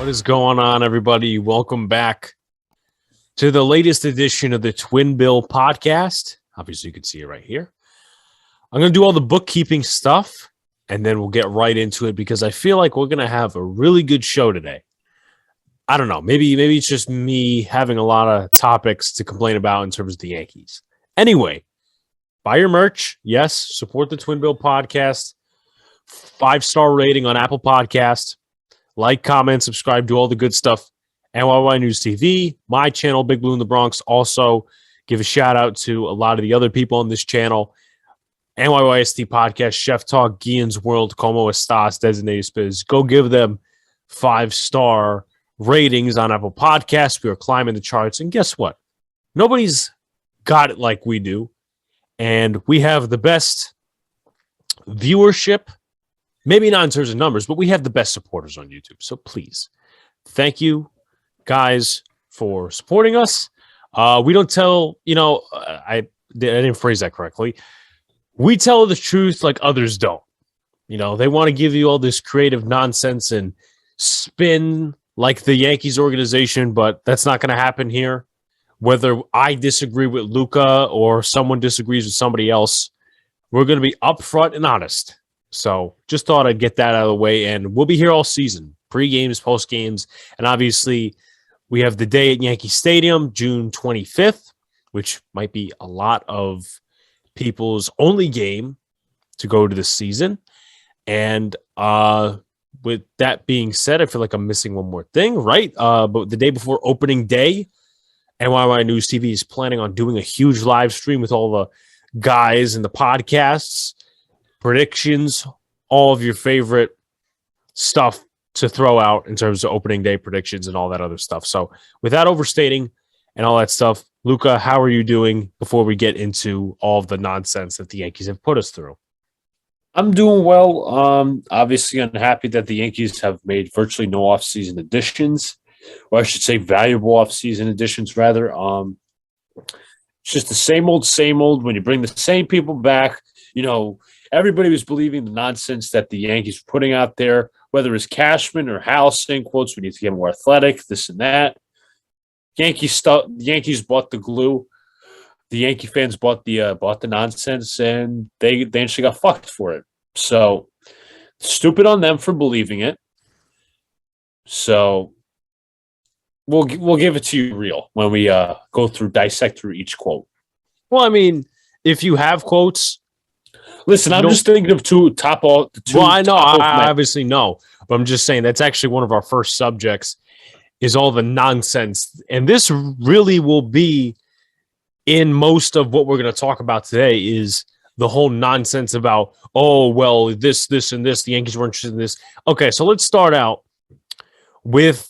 What is going on, everybody? Welcome back to the latest edition of the Twinbill podcast. Obviously, you can see it right here. I'm going to do all the bookkeeping stuff, and then we'll get right into it because I feel like we're going to have a really good show today. I don't know. Maybe it's just me having a lot of topics to complain about in terms of the Yankees. Anyway, buy your merch. Yes, support the Twinbill podcast. 5-star rating on Apple Podcasts. Like, comment, subscribe, do all the good stuff. NyynewsTV, my channel, Big Blue in the Bronx. Also, give a shout out to a lot of the other people on this channel. NyynewST Podcast, Chef Talk, Guillen's World, Como Estas, Designated Spiz. Go give them 5-star ratings on Apple Podcasts. We are climbing the charts. And guess what? Nobody's got it like we do. And we have the best viewership. Maybe not in terms of numbers, but we have the best supporters on YouTube. So please, thank you, guys, for supporting us. We don't tell, I didn't phrase that correctly. We tell the truth like others don't. They want to give you all this creative nonsense and spin like the Yankees organization, but that's not going to happen here. Whether I disagree with Luka or someone disagrees with somebody else, we're going to be upfront and honest. So just thought I'd get that out of the way, and we'll be here all season, pre-games, post-games, and obviously we have the day at Yankee Stadium, June 25th, which might be a lot of people's only game to go to this season. And with that being said, I feel like I'm missing one more thing, right? But the day before opening day, NyynewsTV is planning on doing a huge live stream with all the guys and the podcasts, predictions, all of your favorite stuff to throw out in terms of opening day predictions and all that other stuff. So without overstating and all that stuff, Luka, how are you doing before we get into all of the nonsense that the Yankees have put us through? I'm doing well. Obviously, I'm happy that the Yankees have made virtually no offseason additions, or I should say valuable offseason additions, rather. It's just the same old when you bring the same people back. Everybody was believing the nonsense that the Yankees were putting out there, whether it's Cashman or House saying quotes, we need to get more athletic, this and that. The Yankees bought the glue. The Yankee fans bought the nonsense, and they actually got fucked for it. So stupid on them for believing it. So we'll give it to you real when we dissect through each quote. Well, I mean, if you have quotes. Listen, I'm just thinking of two. Well, I know, I obviously know, but I'm just saying that's actually one of our first subjects is all the nonsense. And this really will be in most of what we're going to talk about today is the whole nonsense about, this, and this, the Yankees were interested in this. Okay, so let's start out with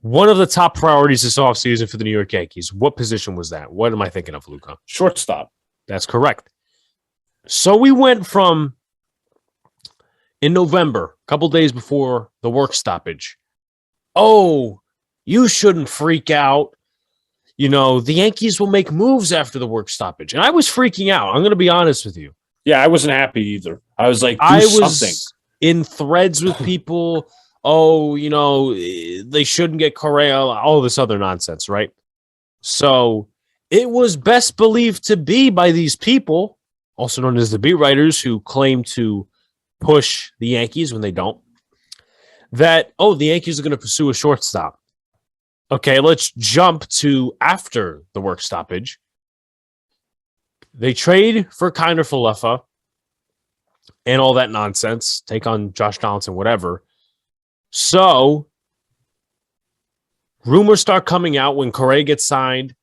one of the top priorities this offseason for the New York Yankees. What position was that? What am I thinking of, Luka? Shortstop. That's correct. So we went from, in November, a couple days before the work stoppage, you shouldn't freak out. The Yankees will make moves after the work stoppage. And I was freaking out. I'm going to be honest with you. Yeah, I wasn't happy either. I was like, something. In threads with people. They shouldn't get Correa, all this other nonsense, right? So it was best believed to be by these people, also known as the beat writers, who claim to push the Yankees when they don't, that, the Yankees are going to pursue a shortstop. Okay, let's jump to after the work stoppage. They trade for Kiner Falefa and all that nonsense, take on Josh Donaldson, whatever. So rumors start coming out when Correa gets signed.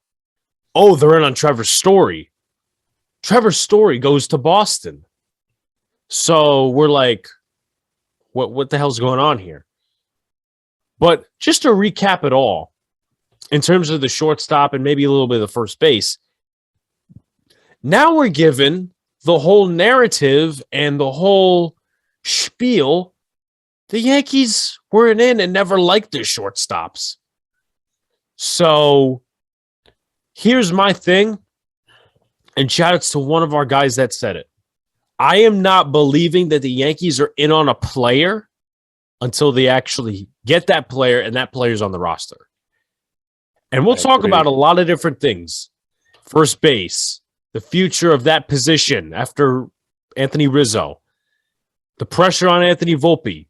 They're in on Trevor Story. Trevor Story goes to Boston. So we're like, what the hell's going on here? But just to recap it all, in terms of the shortstop and maybe a little bit of the first base, now we're given the whole narrative and the whole spiel. The Yankees weren't in and never liked their shortstops. So here's my thing, and shout-outs to one of our guys that said it. I am not believing that the Yankees are in on a player until they actually get that player and that player's on the roster. And we'll I talk agree. about a lot of different things. First base, the future of that position after Anthony Rizzo, the pressure on Anthony Volpe,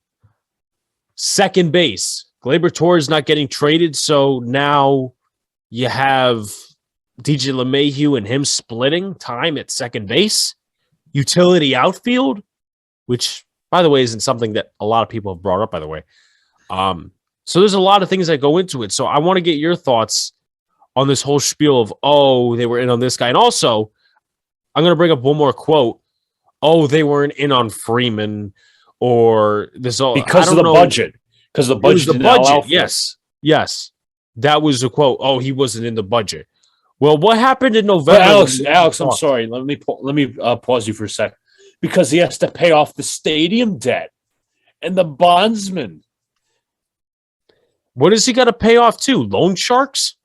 second base. Gleyber Torres not getting traded, so now you have DJ LeMahieu and him splitting time at second base. Utility outfield, which, by the way, isn't something that a lot of people have brought up, by the way. So there's a lot of things that go into it. So I want to get your thoughts on this whole spiel of, oh, they were in on this guy. And also, I'm going to bring up one more quote. Oh, they weren't in on Freeman or this. Because of the budget. Because the budget. The budget. Yes. That was a quote. Oh, he wasn't in the budget. Well, what happened in November? Alex, I'm sorry. Let me pause you for a sec. Because he has to pay off the stadium debt and the bondsman. What does he got to pay off to? Loan sharks?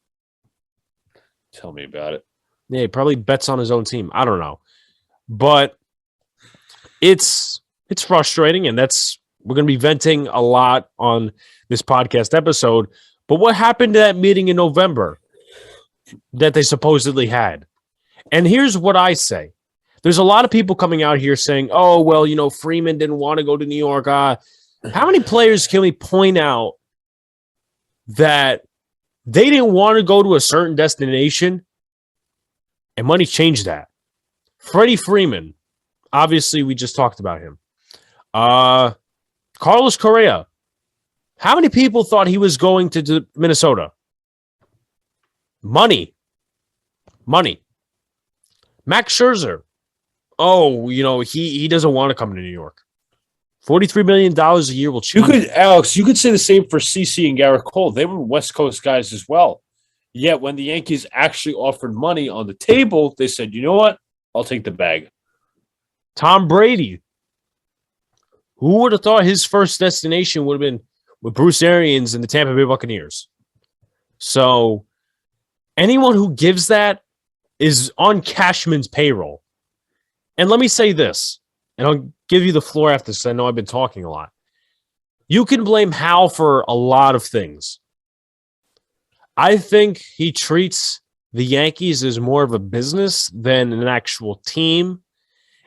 Tell me about it. Yeah, he probably bets on his own team. I don't know. But it's frustrating, and we're going to be venting a lot on this podcast episode. But what happened to that meeting in November that they supposedly had? And here's what I say. There's a lot of people coming out here saying, oh, well, Freeman didn't want to go to New York. How many players can we point out that they didn't want to go to a certain destination and money changed that? Freddie Freeman, obviously, we just talked about him. Carlos Correa, how many people thought he was going to Minnesota? Money. Max Scherzer, he doesn't want to come to New York. $43 million a year will change. Alex, you could say the same for CC and Garrett Cole. They were West Coast guys as well. Yet when the Yankees actually offered money on the table, they said, you know what? I'll take the bag. Tom Brady. Who would have thought his first destination would have been with Bruce Arians and the Tampa Bay Buccaneers? So anyone who gives that is on Cashman's payroll. And let me say this, and I'll give you the floor after this. I know I've been talking a lot. You can blame Hal for a lot of things. I think he treats the Yankees as more of a business than an actual team.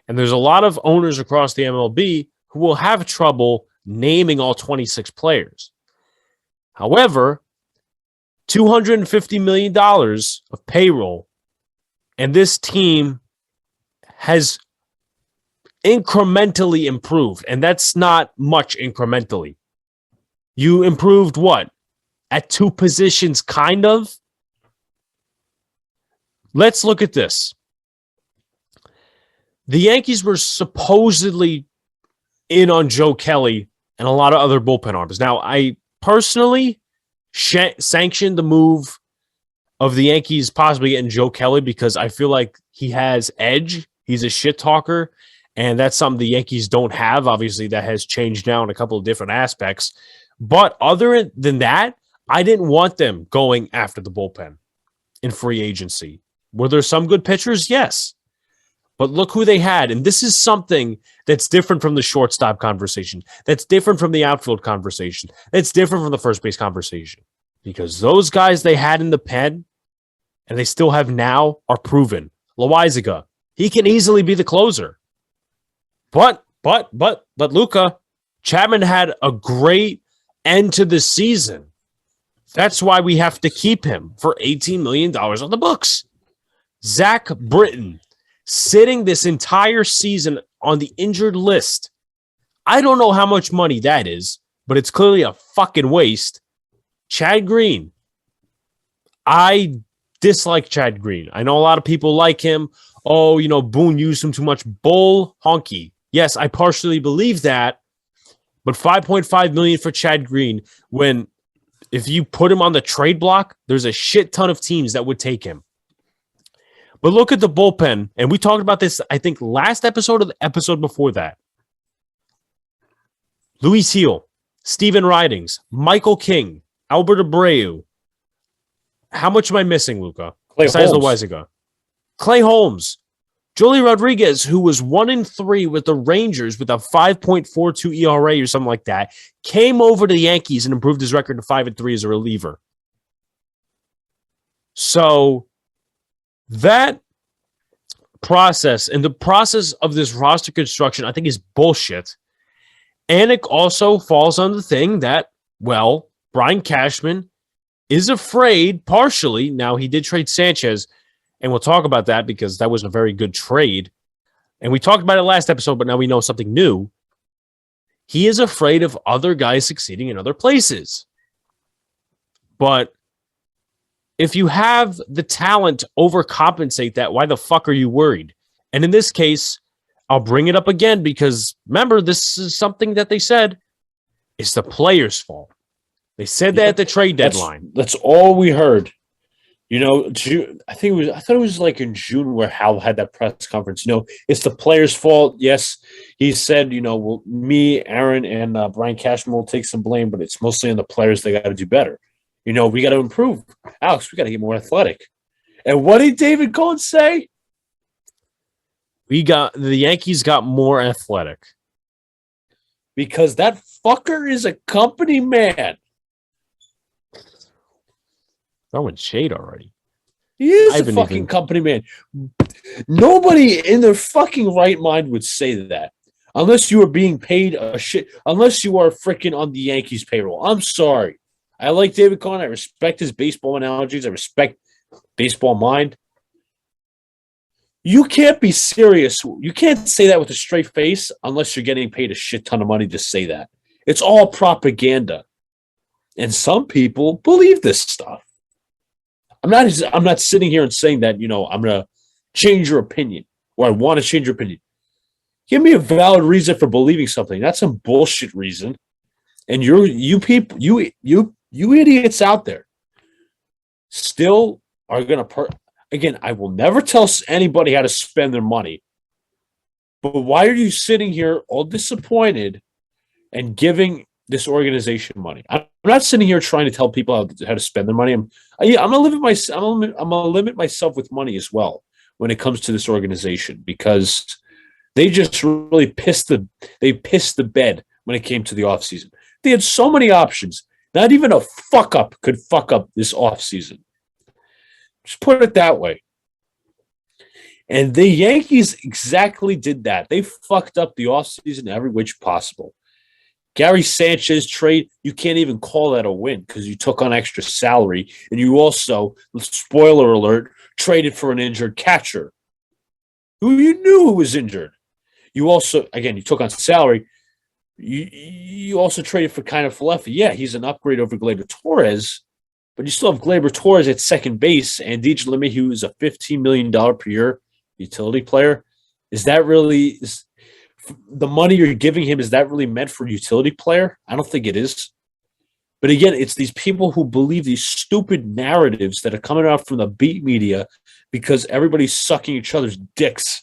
And there's a lot of owners across the MLB who will have trouble naming all 26 players. However, $250 million of payroll, and this team has incrementally improved, and that's not much incrementally. You improved what? At two positions, kind of? Let's look at this. The Yankees were supposedly in on Joe Kelly and a lot of other bullpen arms. Now, I personally sanctioned the move of the Yankees possibly getting Joe Kelly because I feel like he has edge. He's a shit talker, and that's something the Yankees don't have. Obviously, that has changed now in a couple of different aspects. But other than that, I didn't want them going after the bullpen in free agency. Were there some good pitchers? Yes. But look who they had. And this is something that's different from the shortstop conversation. That's different from the outfield conversation. That's different from the first base conversation. Because those guys they had in the pen, and they still have now, are proven. Loaizaga, he can easily be the closer. But Luka, Chapman had a great end to the season. That's why we have to keep him for $18 million on the books. Zach Britton, sitting this entire season on the injured list. I don't know how much money that is, but it's clearly a fucking waste. Chad Green. I dislike Chad Green. I know a lot of people like him. Oh, Boone used him too much. Bull honky. Yes, I partially believe that, but $5.5 million for Chad Green when if you put him on the trade block, there's a shit ton of teams that would take him. But look at the bullpen, and we talked about this, I think, last episode or the episode before that. Luis Heel, Steven Ridings, Michael King, Albert Abreu. How much am I missing, Luca? Besides Loaizaga. Clay Holmes, Joely Rodriguez, who was 1-3 with the Rangers with a 5.42 ERA or something like that, came over to the Yankees and improved his record to 5-3 as a reliever. So that process and the process of this roster construction, I think, is bullshit. And it also falls on the thing that, well, Brian Cashman is afraid, partially. Now, he did trade Sanchez, and we'll talk about that because that was a very good trade. And we talked about it last episode, but now we know something new. He is afraid of other guys succeeding in other places. But if you have the talent to overcompensate that, why the fuck are you worried? And in this case, I'll bring it up again because, remember, this is something that they said. It's the player's fault. They said that at the trade deadline. That's all we heard. You know, I thought it was like in June where Hal had that press conference. You know, it's the player's fault. Yes, he said, you know, well, me, Aaron, and Brian Cashman will take some blame, but it's mostly on the players. They got to do better. You know, we got to improve. Alex, we got to get more athletic. And what did David Cohn say? The Yankees got more athletic. Because that fucker is a company man. Throwing shade already. He is a fucking company man. Nobody in their fucking right mind would say that. Unless you are being paid a shit. Unless you are freaking on the Yankees payroll. I'm sorry. I like David Cohn. I respect his baseball analogies. I respect baseball mind. You can't be serious. You can't say that with a straight face unless you're getting paid a shit ton of money to say that. It's all propaganda. And some people believe this stuff. I'm not sitting here and saying that, you know, I'm going to change your opinion or I want to change your opinion. Give me a valid reason for believing something. That's some bullshit reason. And you idiots out there still are going to again, I will never tell anybody how to spend their money. But why are you sitting here all disappointed and giving this organization money? I'm not sitting here trying to tell people how to spend their money. I'm gonna limit myself with money as well when it comes to this organization because they just really pissed the bed when it came to the offseason. They had so many options. Not even a fuck up could fuck up this offseason. Just put it that way. And the Yankees exactly did that. They fucked up the offseason every which possible. Gary Sanchez trade, you can't even call that a win because you took on extra salary. And you also, spoiler alert, traded for an injured catcher who you knew was injured. You also, again, you took on salary. You also traded for kind of Falefa. Yeah, he's an upgrade over Gleyber Torres, but you still have Gleyber Torres at second base and DJ LeMahieu is a $15 million per year utility player. Is that really the money you're giving him? Is that really meant for a utility player? I don't think it is. But again, it's these people who believe these stupid narratives that are coming out from the beat media because everybody's sucking each other's dicks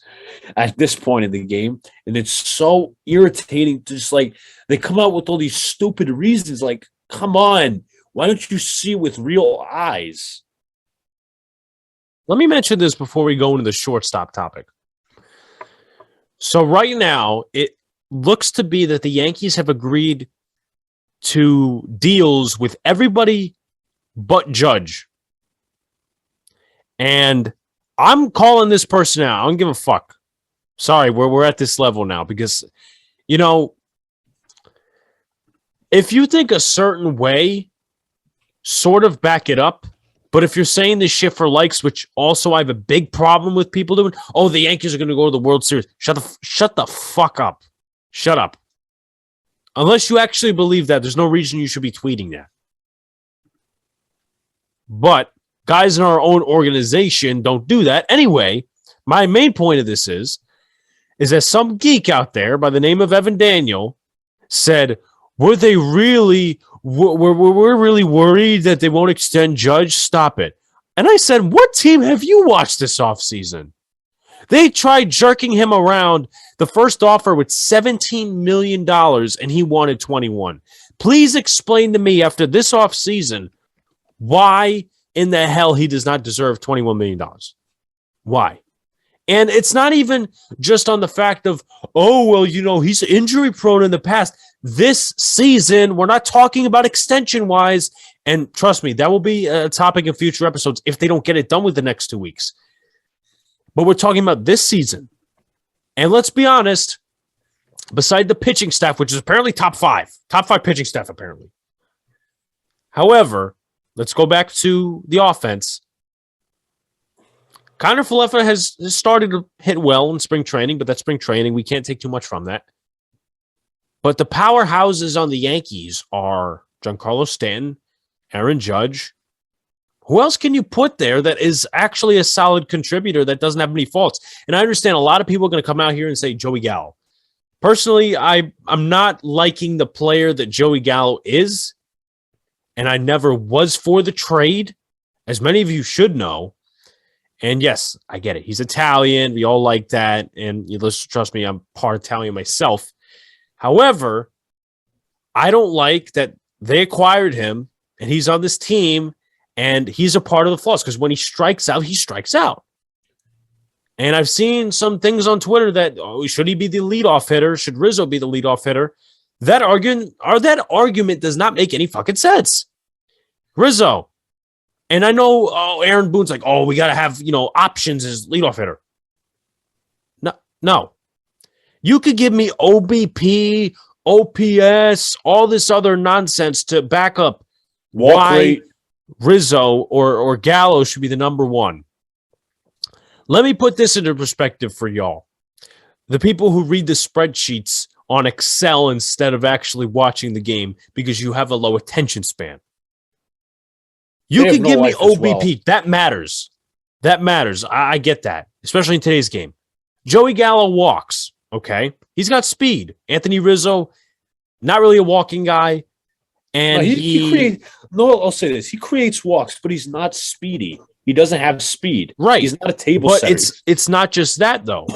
at this point in the game. And it's so irritating to just like, they come out with all these stupid reasons like, come on, why don't you see with real eyes? Let me mention this before we go into the shortstop topic. So right now, it looks to be that the Yankees have agreed to deals with everybody but Judge. And I'm calling this person out. I don't give a fuck. Sorry, we're at this level now because, you know, if you think a certain way, sort of back it up. But if you're saying this shit for likes, which also I have a big problem with people doing, oh, the Yankees are going to go to the World Series. Shut the fuck up. Shut up. Unless you actually believe that, there's no reason you should be tweeting that. But guys in our own organization don't do that. Anyway, my main point of this is that some geek out there by the name of Evan Daniel said, we're really worried that they won't extend Judge? Stop it. And I said, what team have you watched this offseason? They tried jerking him around. The first offer with $17 million, and he wanted 21. Please explain to me after this offseason why in the hell he does not deserve $21 million. Why? And it's not even just on the fact of, oh, well, he's injury prone in the past. This season, we're not talking about extension wise. And trust me, that will be a topic in future episodes if they don't get it done with the next 2 weeks. But we're talking about this season. And let's be honest, beside the pitching staff, which is apparently top five pitching staff, apparently. However, let's go back to the offense. Connor Falefa has started to hit well in spring training, but that's spring training. We can't take too much from that. But the powerhouses on the Yankees are Giancarlo Stanton, Aaron Judge. Who else can you put there that is actually a solid contributor that doesn't have any faults? And I understand a lot of people are going to come out here and say Joey Gallo. Personally, I'm not liking the player that Joey Gallo is, and I never was for the trade, as many of you should know. And yes, I get it. He's Italian. We all like that. And trust me, I'm part Italian myself. However, I don't like that they acquired him and he's on this team and he's a part of the flaws because when he strikes out, he strikes out. And I've seen some things on Twitter that, should he be the leadoff hitter? Should Rizzo be the leadoff hitter? That argument does not make any fucking sense. Rizzo. And I know Aaron Boone's like, we got to have, options as leadoff hitter. No. You could give me OBP, OPS, all this other nonsense to back up why Rizzo or Gallo should be the number one. Let me put this into perspective for y'all. The people who read the spreadsheets on Excel instead of actually watching the game because you have a low attention span. You can give me OBP. That matters. That matters. I get that, especially in today's game. Joey Gallo walks, okay? He's got speed. Anthony Rizzo, not really a walking guy. And I'll say this. He creates walks, but he's not speedy. He doesn't have speed. Right. He's not a table setter. But it's not just that, though.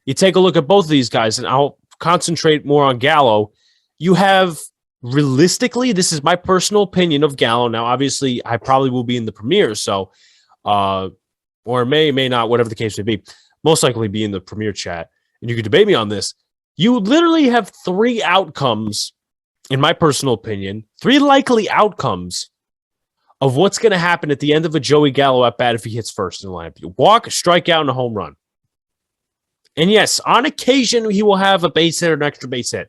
You take a look at both of these guys, and I'll concentrate more on Gallo. You have... Realistically, this is my personal opinion of Gallo. Now, obviously, I probably will be in the premiere, so, or may not, whatever the case may be, most likely be in the premiere chat. And you could debate me on this. You literally have three outcomes, in my personal opinion, three likely outcomes of what's going to happen at the end of a Joey Gallo at bat if he hits first in the lineup. You walk, strikeout, and a home run. And yes, on occasion, he will have a base hit or an extra base hit.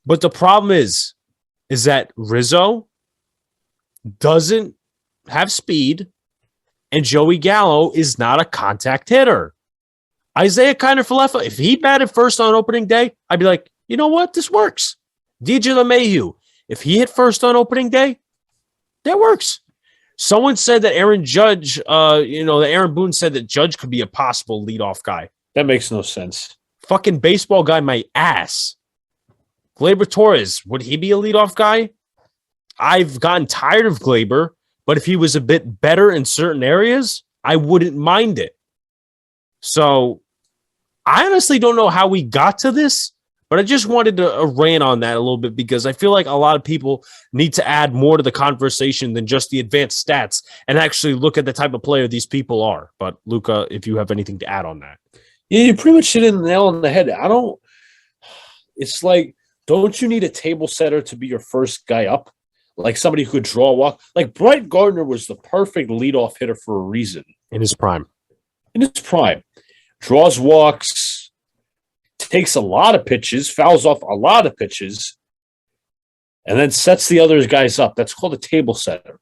But the problem is that Rizzo doesn't have speed and Joey Gallo is not a contact hitter. Isaiah Kiner-Falefa, if he batted first on opening day, I'd be like, you know what? This works. DJ LeMahieu, if he hit first on opening day, that works. Someone said that Aaron Judge, that Aaron Boone said that Judge could be a possible leadoff guy. That makes no sense. Fucking baseball guy, my ass. Gleyber Torres, would he be a leadoff guy? I've gotten tired of Gleyber, but if he was a bit better in certain areas, I wouldn't mind it. So I honestly don't know how we got to this, but I just wanted to rant on that a little bit because I feel like a lot of people need to add more to the conversation than just the advanced stats and actually look at the type of player these people are. But Luca, if you have anything to add on that. Yeah, you pretty much hit the nail on the head. It's like, don't you need a table setter to be your first guy up? Like somebody who could draw a walk? Like Brett Gardner was the perfect leadoff hitter for a reason. In his prime. Draws walks, takes a lot of pitches, fouls off a lot of pitches, and then sets the other guys up. That's called a table setter.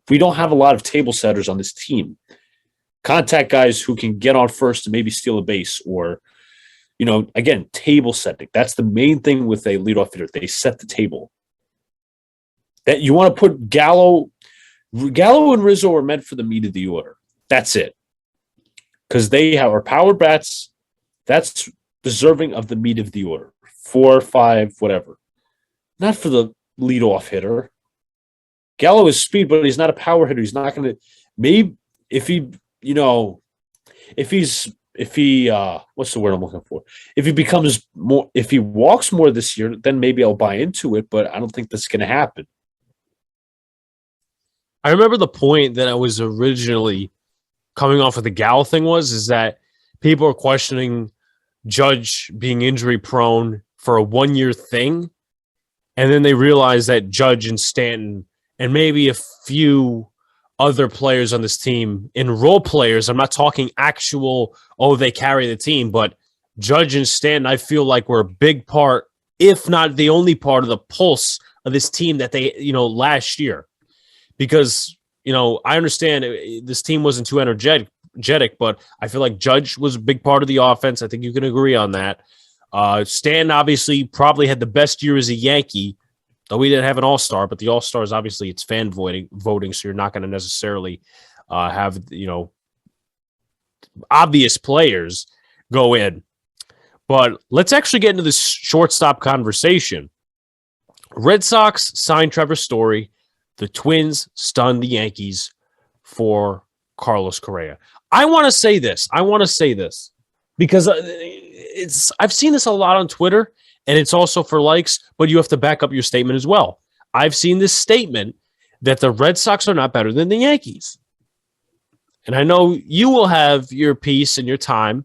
We don't have a lot of table setters on this team. Contact guys who can get on first and maybe steal a base or again, table setting. That's the main thing with a leadoff hitter. They set the table. That you want to put Gallo and Rizzo are meant for the meat of the order. That's it. Because they are power bats. That's deserving of the meat of the order. 4, 5, whatever. Not for the leadoff hitter. Gallo is speed, but he's not a power hitter. He's not going to. Maybe if he what's the word I'm looking for? If he walks more this year, then maybe I'll buy into it, but I don't think that's going to happen. I remember the point that I was originally coming off of the Gallo thing is that people are questioning Judge being injury prone for a 1-year thing. And then they realize that Judge and Stanton and maybe a few other players on this team, in role players, I'm not talking actual, they carry the team, but Judge and Stanton, I feel like were a big part, if not the only part of the pulse of this team that they, last year. Because, I understand this team wasn't too energetic, but I feel like Judge was a big part of the offense. I think you can agree on that. Stanton obviously probably had the best year as a Yankee, though we didn't have an all-star, but the all-stars, obviously, it's fan voting, so you're not going to necessarily have, obvious players go in. But let's actually get into this shortstop conversation. Red Sox signed Trevor Story. The Twins stunned the Yankees for Carlos Correa. I want to say this because I've seen this a lot on Twitter, and it's also for likes, but you have to back up your statement as well. I've seen this statement that the Red Sox are not better than the Yankees. And I know you will have your piece and your time.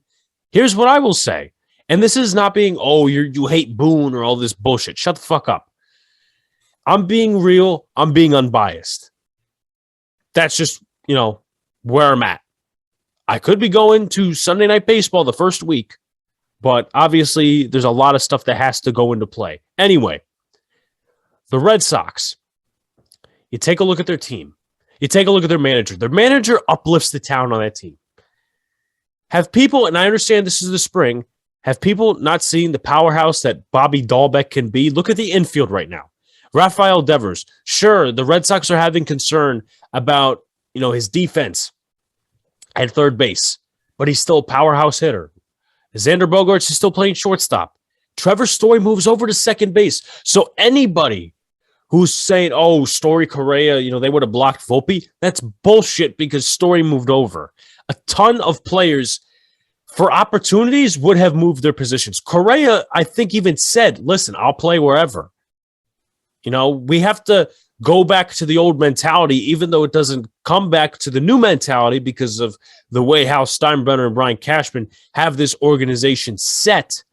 Here's what I will say. And this is not being, you hate Boone or all this bullshit. Shut the fuck up. I'm being real. I'm being unbiased. That's just, where I'm at. I could be going to Sunday Night Baseball the first week, but obviously there's a lot of stuff that has to go into play. Anyway, the Red Sox, you take a look at their team. You take a look at their manager. Their manager uplifts the talent on that team. Have people, and I understand this is the spring, have people not seen the powerhouse that Bobby Dahlbeck can be? Look at the infield right now. Rafael Devers. Sure, the Red Sox are having concern about, his defense at third base, but he's still a powerhouse hitter. Xander Bogaerts is still playing shortstop. Trevor Story moves over to second base. So anybody who's saying, Story, Correa, they would have blocked Volpe, that's bullshit because Story moved over. A ton of players for opportunities would have moved their positions. Correa, I think, even said, listen, I'll play wherever. We have to go back to the old mentality, even though it doesn't come back to the new mentality because of the way Hal Steinbrenner and Brian Cashman have this organization set.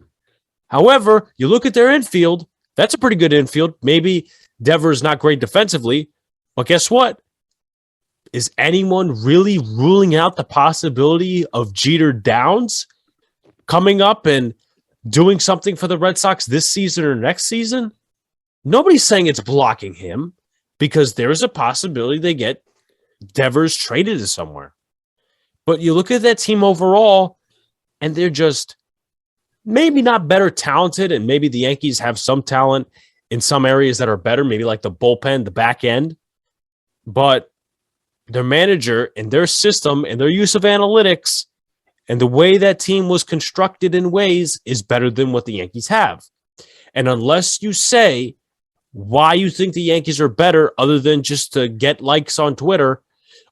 However, you look at their infield, that's a pretty good infield. Maybe Devers not great defensively, but guess what? Is anyone really ruling out the possibility of Jeter Downs coming up and doing something for the Red Sox this season or next season? Nobody's saying it's blocking him because there's a possibility they get Devers traded to somewhere. But you look at that team overall, and they're just maybe not better talented, and maybe the Yankees have some talent in some areas that are better, maybe like the bullpen, the back end. But their manager and their system and their use of analytics and the way that team was constructed in ways is better than what the Yankees have. And unless you say why you think the Yankees are better other than just to get likes on Twitter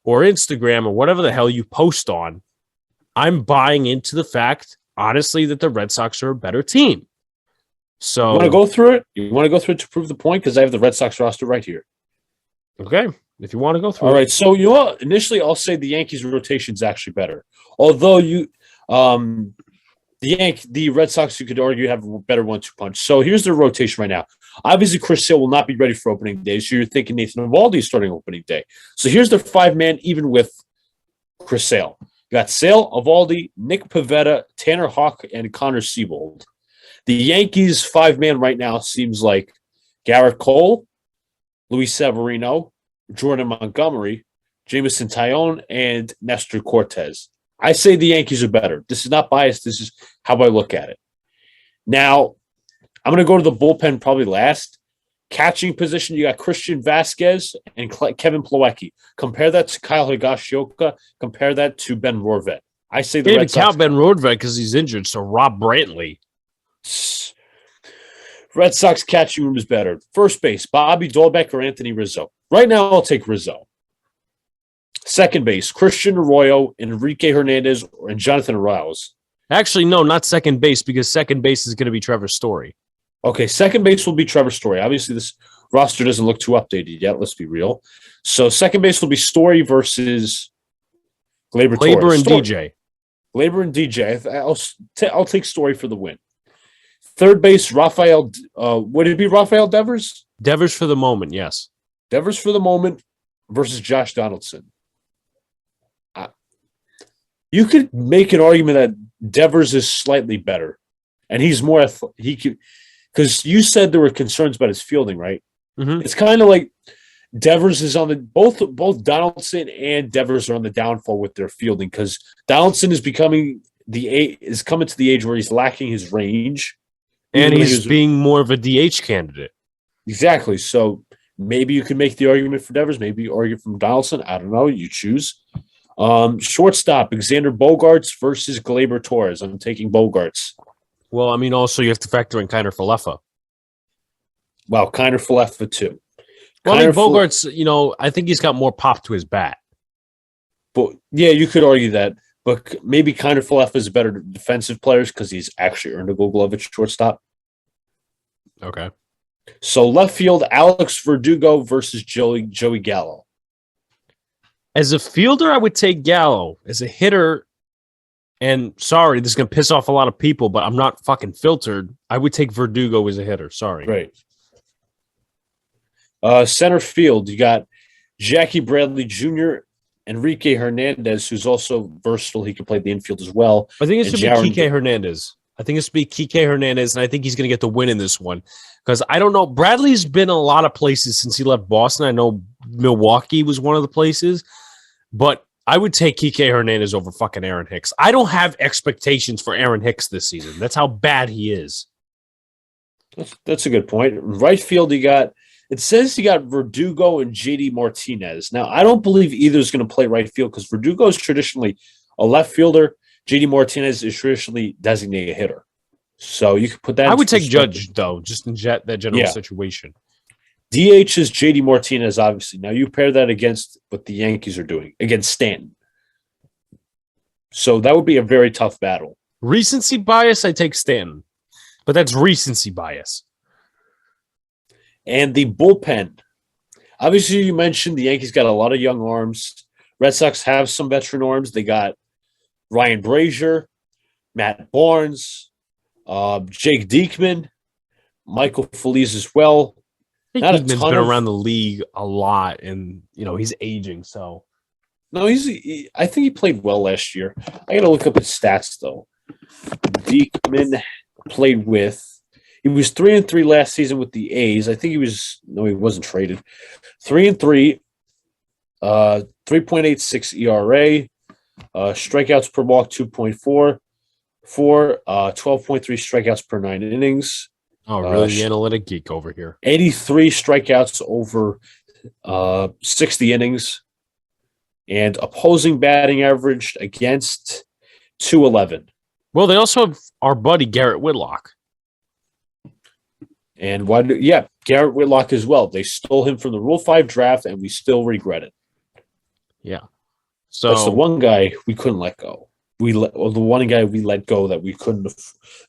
or Instagram or whatever the hell you post on, I'm buying into the fact, honestly, that the Red Sox are a better team. So, you want to go through it? You want to go through it to prove the point? Because I have the Red Sox roster right here. Okay, if you want to go through All right, so initially I'll say the Yankees' rotation is actually better. Although the Red Sox, you could argue, have a better 1-2 punch. So here's their rotation right now. Obviously, Chris Sale will not be ready for opening day, so you're thinking Nathan Eovaldi is starting opening day. So here's their 5-man, even with Chris Sale. You got Sale, Eovaldi, Nick Pivetta, Tanner Houck, and Connor Siebold. The Yankees' 5-man right now seems like Garrett Cole, Luis Severino, Jordan Montgomery, Jameson Taillon, and Nestor Cortez. I say the Yankees are better. This is not biased. This is how I look at it. Now, I'm going to go to the bullpen probably last. Catching position, you got Christian Vasquez and Kevin Plawecki. Compare that to Kyle Higashioka. Compare that to Ben Rorvet. I say the Red Sox. Can't count Ben Rorvet because he's injured, so Rob Brantley. Red Sox catching room is better. First base, Bobby Dahlbeck or Anthony Rizzo. Right now, I'll take Rizzo. Second base, Christian Arroyo, Enrique Hernandez, and Jonathan Arraez. Actually, no, not second base, because second base is going to be Trevor Story. Okay, second base will be Trevor Story. Obviously, this roster doesn't look too updated yet. Let's be real. So second base will be Story versus Gleyber and Torres. DJ. Glaber and DJ. I'll take Story for the win. Third base, Rafael. Would it be Rafael Devers? Devers for the moment, yes. Devers for the moment versus Josh Donaldson. You could make an argument that Devers is slightly better, and he's more. He could, because you said there were concerns about his fielding, right? Mm-hmm. It's kind of like Devers is on the both Donaldson and Devers are on the downfall with their fielding because Donaldson is coming to the age where he's lacking his range, and he's being more of a DH candidate. Exactly. So maybe you could make the argument for Devers, maybe you argue from Donaldson. I don't know. You choose. Shortstop, Xander Bogaerts versus Gleyber Torres. I'm taking Bogaerts. Well, I mean, also you have to factor in Kiner Falefa. Wow, Kiner Falefa too. Well, I mean, Bogaerts, I think he's got more pop to his bat. But yeah, you could argue that. But maybe Kiner Falefa is a better defensive player because he's actually earned a Gold Glove at shortstop. Okay. So left field, Alex Verdugo versus Joey Gallo. As a fielder, I would take Gallo. As a hitter, and sorry, this is going to piss off a lot of people, but I'm not fucking filtered. I would take Verdugo as a hitter. Sorry. Right. Center field, you got Jackie Bradley Jr., Enrique Hernandez, who's also versatile. He can play the infield as well. I think it should be Kike Hernandez. I think it should be Kike Hernandez, and I think he's going to get the win in this one. Because I don't know. Bradley's been a lot of places since he left Boston. I know Milwaukee was one of the places. But I would take Kike Hernandez over fucking Aaron Hicks. I don't have expectations for Aaron Hicks this season. That's how bad he is. That's a good point. Right field, it says you got Verdugo and JD Martinez. Now, I don't believe either is going to play right field because Verdugo is traditionally a left fielder. JD Martinez is traditionally designated a hitter. So you could put that. I would take Judge, though, just in that general situation. DH is JD Martinez, obviously. Now you pair that against what the Yankees are doing against Stanton. So that would be a very tough battle. Recency bias, I take Stanton. But that's recency bias. And the bullpen. Obviously, you mentioned the Yankees got a lot of young arms. Red Sox have some veteran arms. They got Ryan Brazier, Matt Barnes, Jake Diekman, Michael Feliz as well. I think Diekman's been around the league a lot, and he's aging. So no, I think he played well last year. I got to look up his stats though. Diekman played with. He was 3-3 last season with the A's. I think he wasn't traded. 3-3, 3.86 ERA, strikeouts per walk 2.4, 12.3 strikeouts per 9 innings. Oh, really? The analytic geek over here. 83 strikeouts over 60 innings, and opposing batting average against 211. Well, they also have our buddy Garrett Whitlock. And Garrett Whitlock as well. They stole him from the Rule 5 draft, and we still regret it. Yeah. So that's the one guy we couldn't let go. The one guy we let go that we couldn't have,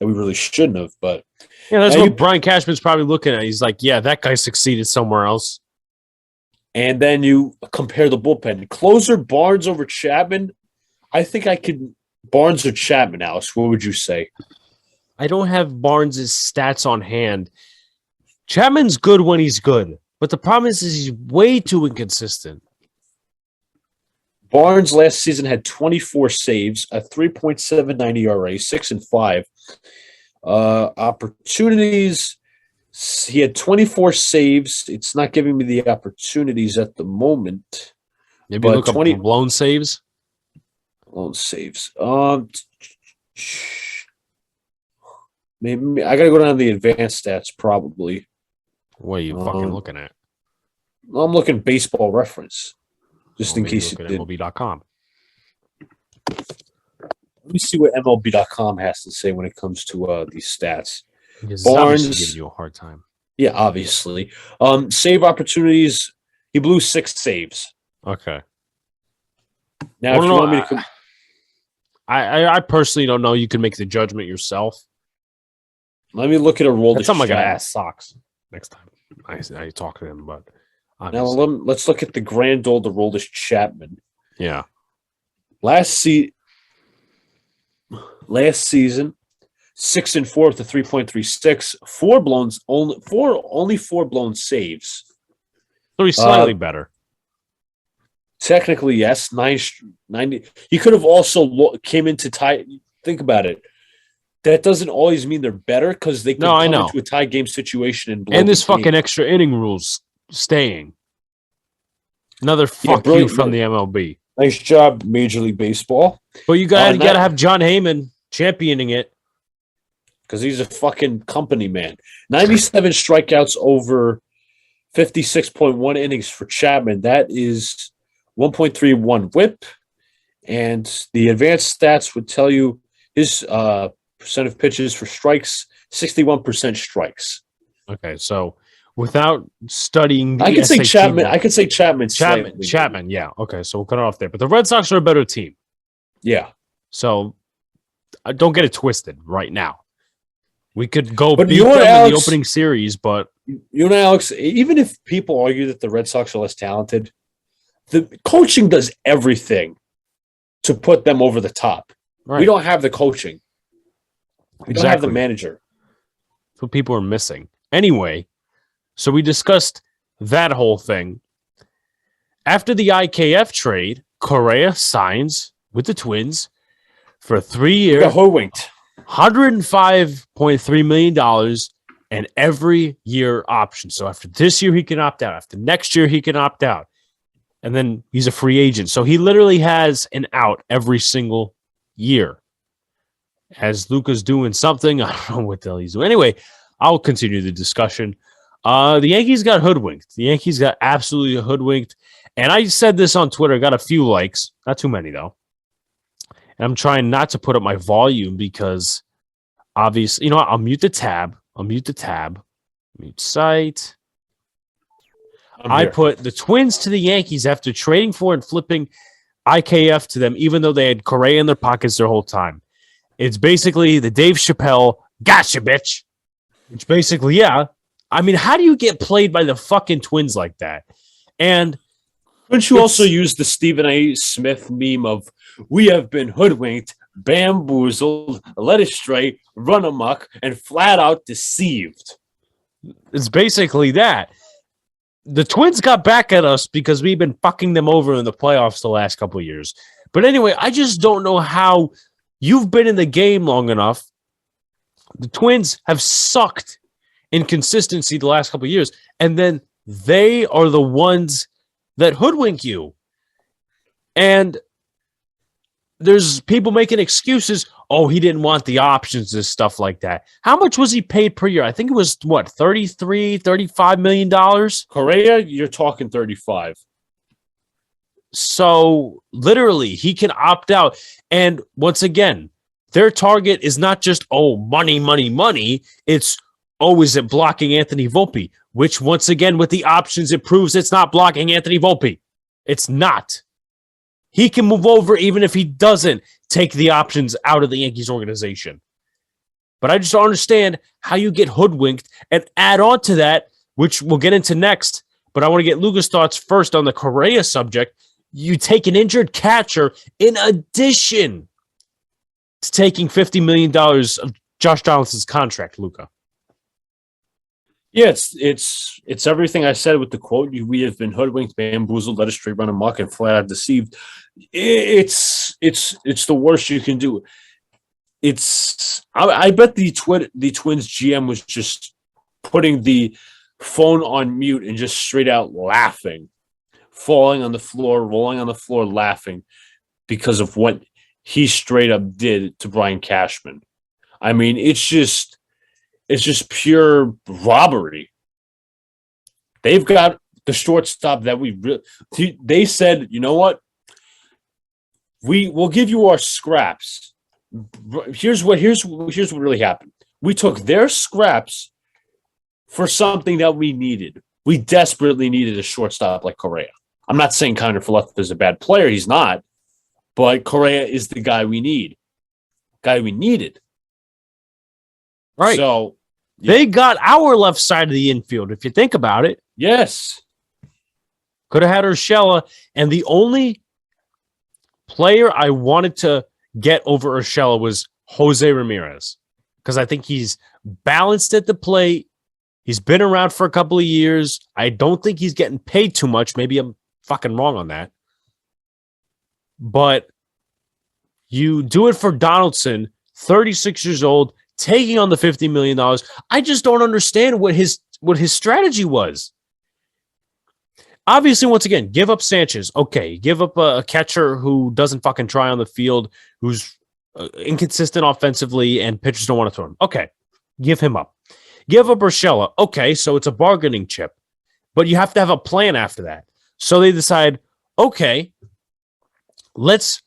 that we really shouldn't have. But yeah, that's what Brian Cashman's probably looking at. He's like, yeah, that guy succeeded somewhere else. And then you compare the bullpen. Closer Barnes over Chapman. I think I could Barnes or Chapman, Alice. What would you say? I don't have Barnes' stats on hand. Chapman's good when he's good, but the problem is he's way too inconsistent. Barnes last season had 24 saves, a 3.79 ERA, 6-5. Opportunities, he had 24 saves. It's not giving me the opportunities at the moment. Maybe look up blown saves. Blown saves. Maybe I gotta go down to the advanced stats probably. What are you fucking looking at? I'm looking Baseball Reference, just in case you did. MLB.com. Let me see what MLB.com has to say when it comes to these stats. Barnes giving you a hard time. Yeah, obviously. Save opportunities. He blew 6 saves. Okay. Now, if you want me to, I personally don't know. You can make the judgment yourself. Let me look at a roll. That's something I gotta ask Sox next time I talk to him. But obviously. Now let's look at the grand old Aroldis Chapman. Yeah. Last season, Last season, 6-4 with a 3.36, only four blown saves. So he's slightly better. Technically, yes. 90. He could have also came into tie. Think about it. That doesn't always mean they're better because they can come into a tie game situation and blow and this the game. fucking extra inning rules staying. Another fuck you from the MLB. Nice job, Major League Baseball. But you got to have John Heyman championing it. Because he's a fucking company man. 97 strikeouts over 56.1 innings for Chapman. That is 1.31 whip. And the advanced stats would tell you his percent of pitches for strikes, 61% strikes. Okay, so without studying the I could say Chapman. book, I could say Chapman. Chapman, yeah. Okay, so we'll cut it off there. But the Red Sox are a better team. Yeah. So don't get it twisted right now. We could go but beat them in the opening series, but you and Alex, even if people argue that the Red Sox are less talented, the coaching does everything to put them over the top. Right. We don't have the coaching. We don't have the manager. That's what people are missing. Anyway, so we discussed that whole thing. After the IKF trade, Correa signs with the Twins for a 3-year, $105.3 million and every year option. So after this year, he can opt out. After next year, he can opt out. And then he's a free agent. So he literally has an out every single year. As Luca's doing something, I don't know what the hell he's doing. Anyway, I'll continue the discussion. The Yankees got hoodwinked. The Yankees got absolutely hoodwinked. And I said this on Twitter, got a few likes. Not too many, though. And I'm trying not to put up my volume because obviously, you know what? I'll mute the tab. Mute site. I put the Twins to the Yankees after trading for and flipping IKF to them, even though they had Correa in their pockets their whole time. It's basically the Dave Chappelle, gotcha, bitch. It's basically, yeah. I mean, how do you get played by the fucking Twins like that? And couldn't you also use the Stephen A. Smith meme of, we have been hoodwinked, bamboozled, led astray, run amok, and flat out deceived? It's basically that. The Twins got back at us because we've been fucking them over in the playoffs the last couple of years. But anyway, I just don't know how you've been in the game long enough. The Twins have sucked in consistency the last couple of years, and then they are the ones that hoodwink you. And there's people making excuses. Oh, he didn't want the options and stuff like that. How much was he paid per year? I think it was, what, $35 million? Correa, you're talking 35. So, literally, he can opt out. And once again, their target is not just, oh, money, money, money. It's, oh, is it blocking Anthony Volpe? Which, once again, with the options, it proves it's not blocking Anthony Volpe. It's not. He can move over even if he doesn't take the options out of the Yankees organization. But I just don't understand how you get hoodwinked and add on to that, which we'll get into next. But I want to get Luca's thoughts first on the Correa subject. You take an injured catcher in addition to taking $50 million of Josh Donaldson's contract, Luca. Yeah, it's everything I said with the quote. We have been hoodwinked, bamboozled, led astray, run amok, and flat out deceived. It's the worst you can do. I bet the Twins GM was just putting the phone on mute and just straight out laughing, falling on the floor, rolling on the floor, laughing because of what he straight up did to Brian Cashman. I mean, it's just pure robbery. They've got the shortstop that they said, you know what? We'll give you our scraps. Here's what really happened. We took their scraps for something that we needed. We desperately needed a shortstop like Correa. I'm not saying Connor Falefa is a bad player. He's not. But Correa is the guy we need. Guy we needed. Right. So they got our left side of the infield, if you think about it. Yes. Could have had Urshela. And the only player I wanted to get over Urshela was Jose Ramirez, because I think he's balanced at the plate. He's been around for a couple of years. I don't think he's getting paid too much. Maybe I'm fucking wrong on that. But you do it for Donaldson, 36 years old, taking on the $50 million. I just don't understand what his strategy was. Obviously, once again, give up Sanchez. Okay, give up a catcher who doesn't fucking try on the field, who's inconsistent offensively, and pitchers don't want to throw him. Okay, give him up. Give up Urshela. Okay, so it's a bargaining chip. But you have to have a plan after that. So they decide, okay, let's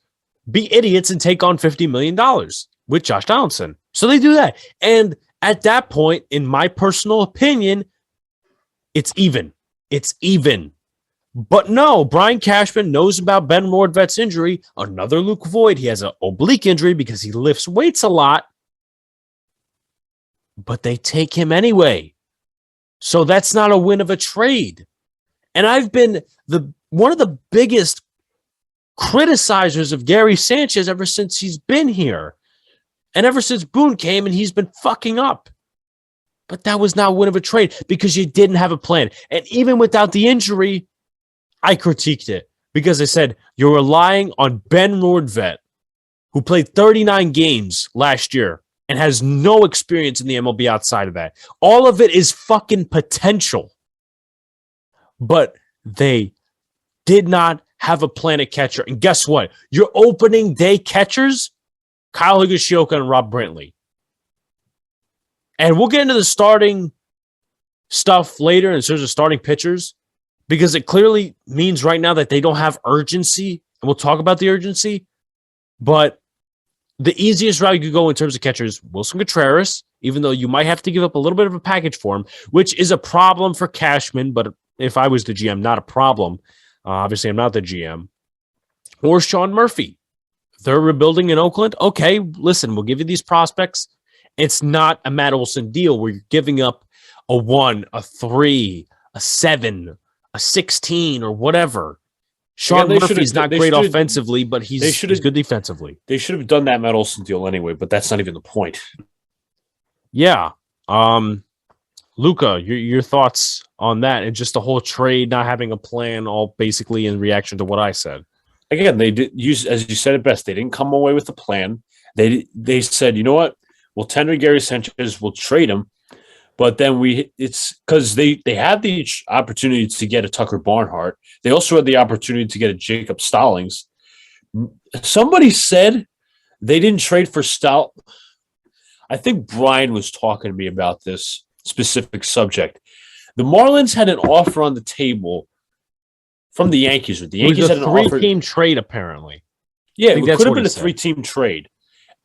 be idiots and take on $50 million with Josh Donaldson. So they do that. And at that point, in my personal opinion, it's even. It's even. But no, Brian Cashman knows about Ben Nordvet's injury. Another Luke Voigt. He has an oblique injury because he lifts weights a lot. But they take him anyway. So that's not a win of a trade. And I've been one of the biggest criticizers of Gary Sanchez ever since he's been here. And ever since Boone came, and he's been fucking up. But that was not a win of a trade because you didn't have a plan. And even without the injury, I critiqued it because I said, you're relying on Ben Nordvet, who played 39 games last year and has no experience in the MLB outside of that. All of it is fucking potential. But they did not have a plan at catcher. And guess what? Your opening day catchers, Kyle Higashioka and Rob Brantley. And we'll get into the starting stuff later in terms of starting pitchers, because it clearly means right now that they don't have urgency. And we'll talk about the urgency. But the easiest route you could go in terms of catchers, Wilson Contreras, even though you might have to give up a little bit of a package for him, which is a problem for Cashman, but if I was the GM, not a problem. Obviously, I'm not the GM. Or Sean Murphy. They're rebuilding in Oakland. Okay, listen, we'll give you these prospects. It's not a Matt Olson deal where you're giving up a 1, a 3, a 7, a 16, or whatever. Sean Murphy's not great offensively, but he's good defensively. They should have done that Matt Olson deal anyway, but that's not even the point. Yeah. Luca, your thoughts on that and just the whole trade, not having a plan, all basically in reaction to what I said. Again, they did use, as you said it best, they didn't come away with a plan. They said, you know what? We'll tender Gary Sanchez, we'll trade him. But then it's because they had the opportunity to get a Tucker Barnhart. They also had the opportunity to get a Jacob Stallings. Somebody said they didn't trade for I think Brian was talking to me about this specific subject. The Marlins had an offer on the table from the Yankees. The Yankees had an offer. 3-team trade, apparently. Yeah, it could have been a 3-team trade.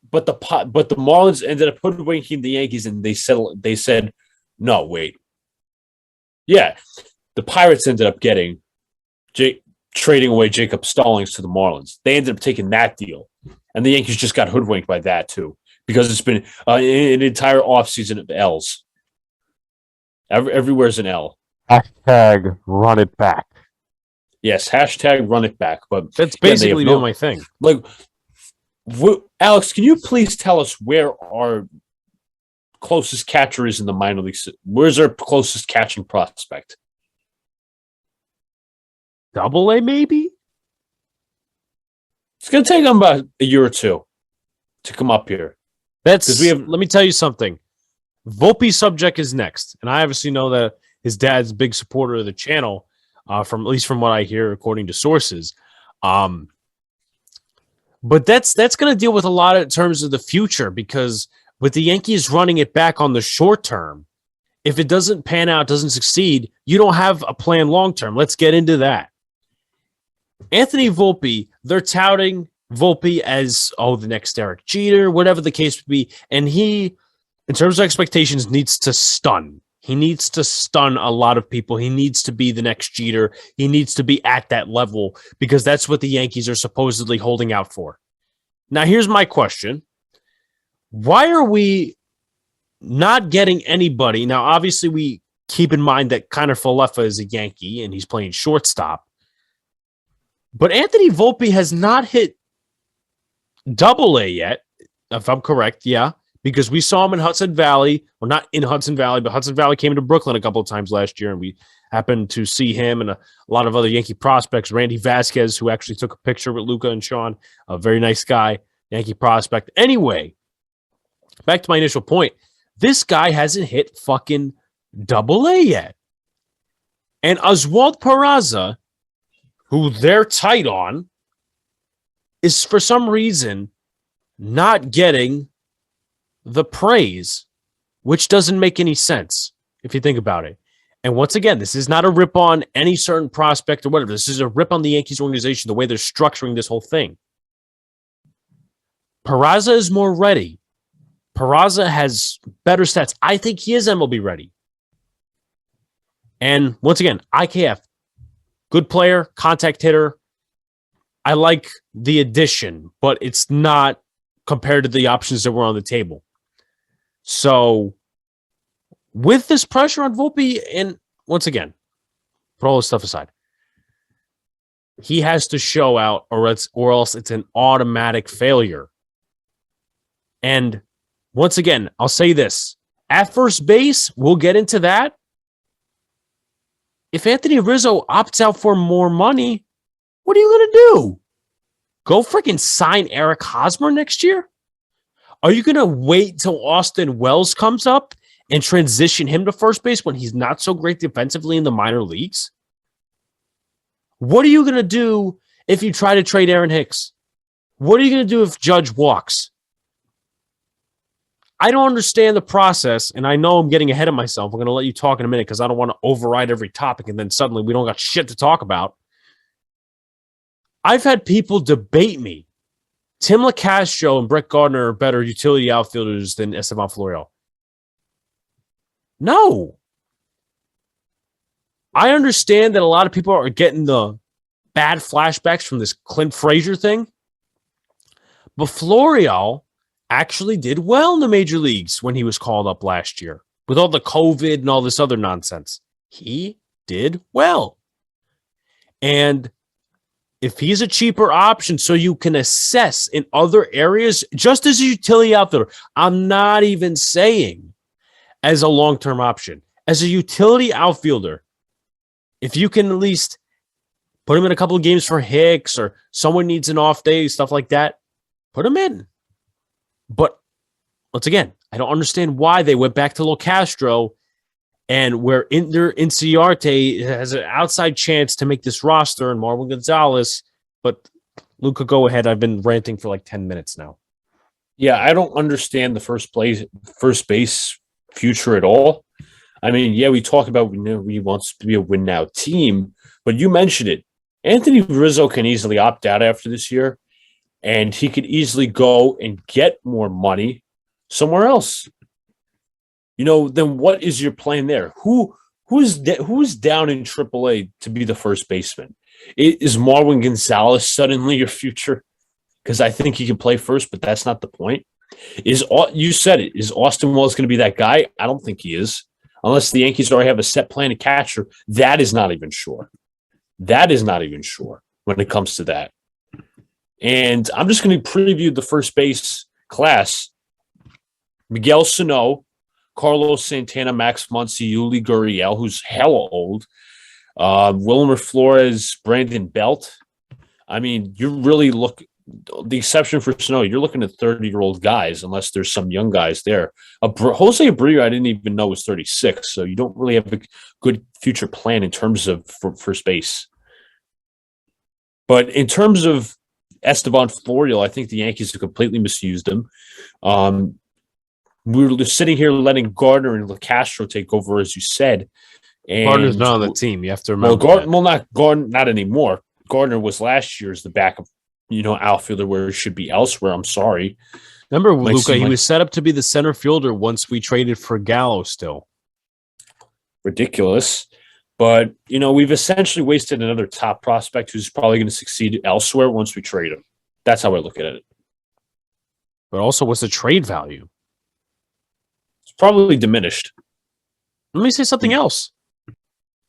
But the Marlins ended up hoodwinking the Yankees, and they said, no, wait. Yeah, the Pirates ended up getting trading away Jacob Stallings to the Marlins. They ended up taking that deal, and the Yankees just got hoodwinked by that too, because it's been an entire offseason of L's. Everywhere's an L. Hashtag run it back. Yes, hashtag run it back. But that's basically been my thing. Like, Alex, can you please tell us where our closest catcher is in the minor leagues? Where's our closest catching prospect? Double-A, maybe? It's going to take him about a year or two to come up here. Let me tell you something. Volpe's subject is next, and I obviously know that his dad's a big supporter of the channel, at least from what I hear, according to sources. But that's going to deal with a lot in terms of the future, because with the Yankees running it back on the short term, if it doesn't pan out, doesn't succeed, you don't have a plan long term. Let's get into that. Anthony Volpe, they're touting Volpe as, the next Derek Jeter, whatever the case would be. And he, in terms of expectations, needs to stun. He needs to stun a lot of people. He needs to be the next Jeter. He needs to be at that level, because that's what the Yankees are supposedly holding out for. Now, here's my question. Why are we not getting anybody? Now, obviously, we keep in mind that Connor Falefa is a Yankee, and he's playing shortstop. But Anthony Volpe has not hit Double-A yet. if I'm correct, yeah. Because we saw him in Hudson Valley, well, not in Hudson Valley, but Hudson Valley came into Brooklyn a couple of times last year, and we happened to see him and a lot of other Yankee prospects. Randy Vasquez, who actually took a picture with Luca and Sean, a very nice guy, Yankee prospect. Anyway, back to my initial point. This guy hasn't hit fucking AA yet. And Oswald Peraza, who they're tight on, is for some reason not getting the praise, which doesn't make any sense if you think about it. And once again, this is not a rip on any certain prospect or whatever. This is a rip on the Yankees organization, the way they're structuring this whole thing. Peraza is more ready. Peraza has better stats. I think he is MLB ready. And once again, IKF, good player, contact hitter. I like the addition, but it's not compared to the options that were on the table. So, with this pressure on Volpe, and once again, put all this stuff aside, he has to show out, or else it's an automatic failure. And once again, I'll say this. At first base, we'll get into that. If Anthony Rizzo opts out for more money, what are you going to do? Go freaking sign Eric Hosmer next year? Are you going to wait till Austin Wells comes up and transition him to first base when he's not so great defensively in the minor leagues? What are you going to do if you try to trade Aaron Hicks? What are you going to do if Judge walks? I don't understand the process, and I know I'm getting ahead of myself. I'm going to let you talk in a minute because I don't want to override every topic, and then suddenly we don't got shit to talk about. I've had people debate me. Tim LaCastro and Brett Gardner are better utility outfielders than Esteban Florial. No. I understand that a lot of people are getting the bad flashbacks from this Clint Frazier thing, but Florial actually did well in the major leagues when he was called up last year. With all the COVID and all this other nonsense, he did well. And if he's a cheaper option so you can assess in other areas, just as a utility outfielder, I'm not even saying as a long-term option. As a utility outfielder, if you can at least put him in a couple of games for Hicks or someone needs an off day, stuff like that, put him in. But once again, I don't understand why they went back to LaCastro and where Inciarte has an outside chance to make this roster and Marwin Gonzalez. But Luca, go ahead. I've been ranting for like 10 minutes now. Yeah, I don't understand the first base future at all. I mean, yeah, we talk about we want to be a win now team, but you mentioned it. Anthony Rizzo can easily opt out after this year, and he could easily go and get more money somewhere else. Then what is your plan there? Who's down in AAA to be the first baseman? Is Marwin Gonzalez suddenly your future? Because I think he can play first, but that's not the point. You said it. Is Austin Wells going to be that guy? I don't think he is. Unless the Yankees already have a set plan to catcher. That is not even sure. That is not even sure when it comes to that. And I'm just going to preview the first base class. Miguel Sano, Carlos Santana, Max Muncy, Yuli Gurriel, who's hella old, Wilmer Flores, Brandon Belt. I mean, you really look, the exception for Sano, you're looking at 30-year-old guys, unless there's some young guys there. Jose Abreu, I didn't even know was 36, so you don't really have a good future plan in terms of first base. But in terms of Esteban Florial, I think the Yankees have completely misused him. We were sitting here letting Gardner and LaCastro take over, as you said. And Gardner's not on the team. You have to remember. Not anymore. Gardner was last year's the backup, outfielder where it should be elsewhere. I'm sorry. Remember, Luca, he was set up to be the center fielder once we traded for Gallo still. Ridiculous. But, we've essentially wasted another top prospect who's probably going to succeed elsewhere once we trade him. That's how I look at it. But also, what's the trade value? It's probably diminished. Let me say something else.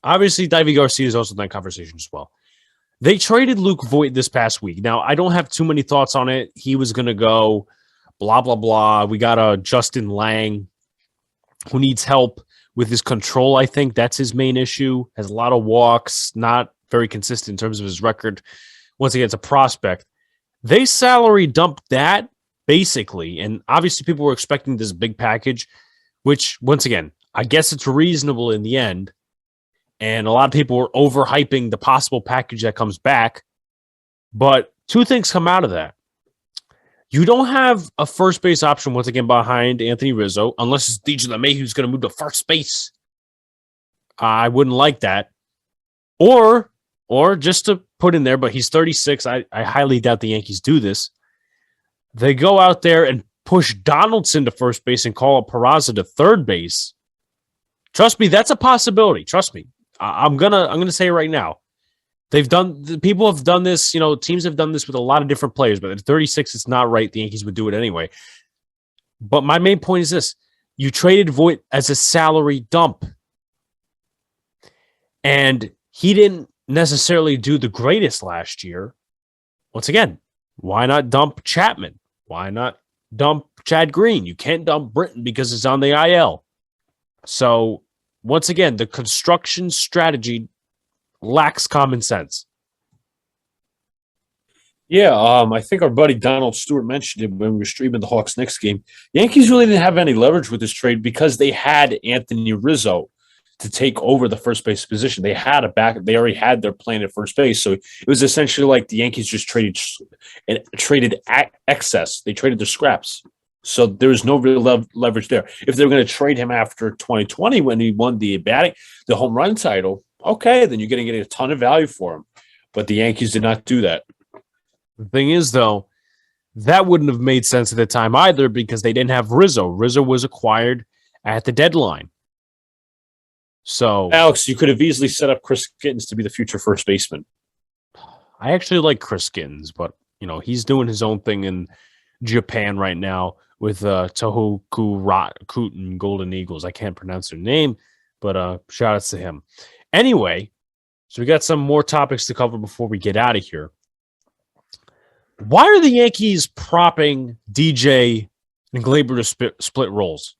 Obviously, Davey Garcia is also in that conversation as well. They traded Luke Voit this past week. Now, I don't have too many thoughts on it. He was going to go blah, blah, blah. We got a Justin Lang who needs help with his control. I think that's his main issue. Has a lot of walks, not very consistent in terms of his record. Once again, it's a prospect. They salary dumped that basically, and obviously people were expecting this big package, which once again, I guess it's reasonable in the end. And a lot of people were overhyping the possible package that comes back. But two things come out of that. You don't have a first base option once again behind Anthony Rizzo, unless it's DJ LeMay who's going to move to first base. I wouldn't like that. Or just to put in there, but he's 36. I highly doubt the Yankees do this. They go out there and push Donaldson to first base and call up Peraza to third base. Trust me, that's a possibility. Trust me. I'm gonna say it right now. People have done this, teams have done this with a lot of different players, but at 36, it's not right. The Yankees would do it anyway. But my main point is this. You traded Voit as a salary dump. And he didn't necessarily do the greatest last year. Once again, why not dump Chapman? Why not dump Chad Green? You can't dump Britton because it's on the IL. So, once again, the construction strategy lacks common sense. Yeah, I think our buddy Donald Stewart mentioned it when we were streaming the Hawks next game. Yankees really didn't have any leverage with this trade because they had Anthony Rizzo to take over the first base position. They had a back. They already had their plan at first base, so it was essentially like the Yankees just traded excess. They traded their scraps, so there was no real leverage there. If they were going to trade him after 2020 when he won the home run title, okay, then you're going to get a ton of value for him. But the Yankees did not do that. The thing is, though, that wouldn't have made sense at the time either because they didn't have Rizzo. Rizzo was acquired at the deadline. So, Alex, you could have easily set up Chris Gittens to be the future first baseman. I actually like Chris Gittens, but he's doing his own thing in Japan right now with Tohoku Rakuten Golden Eagles. I can't pronounce their name, but shout outs to him. Anyway, so we got some more topics to cover before we get out of here. Why are the Yankees propping DJ and Gleyber to split roles?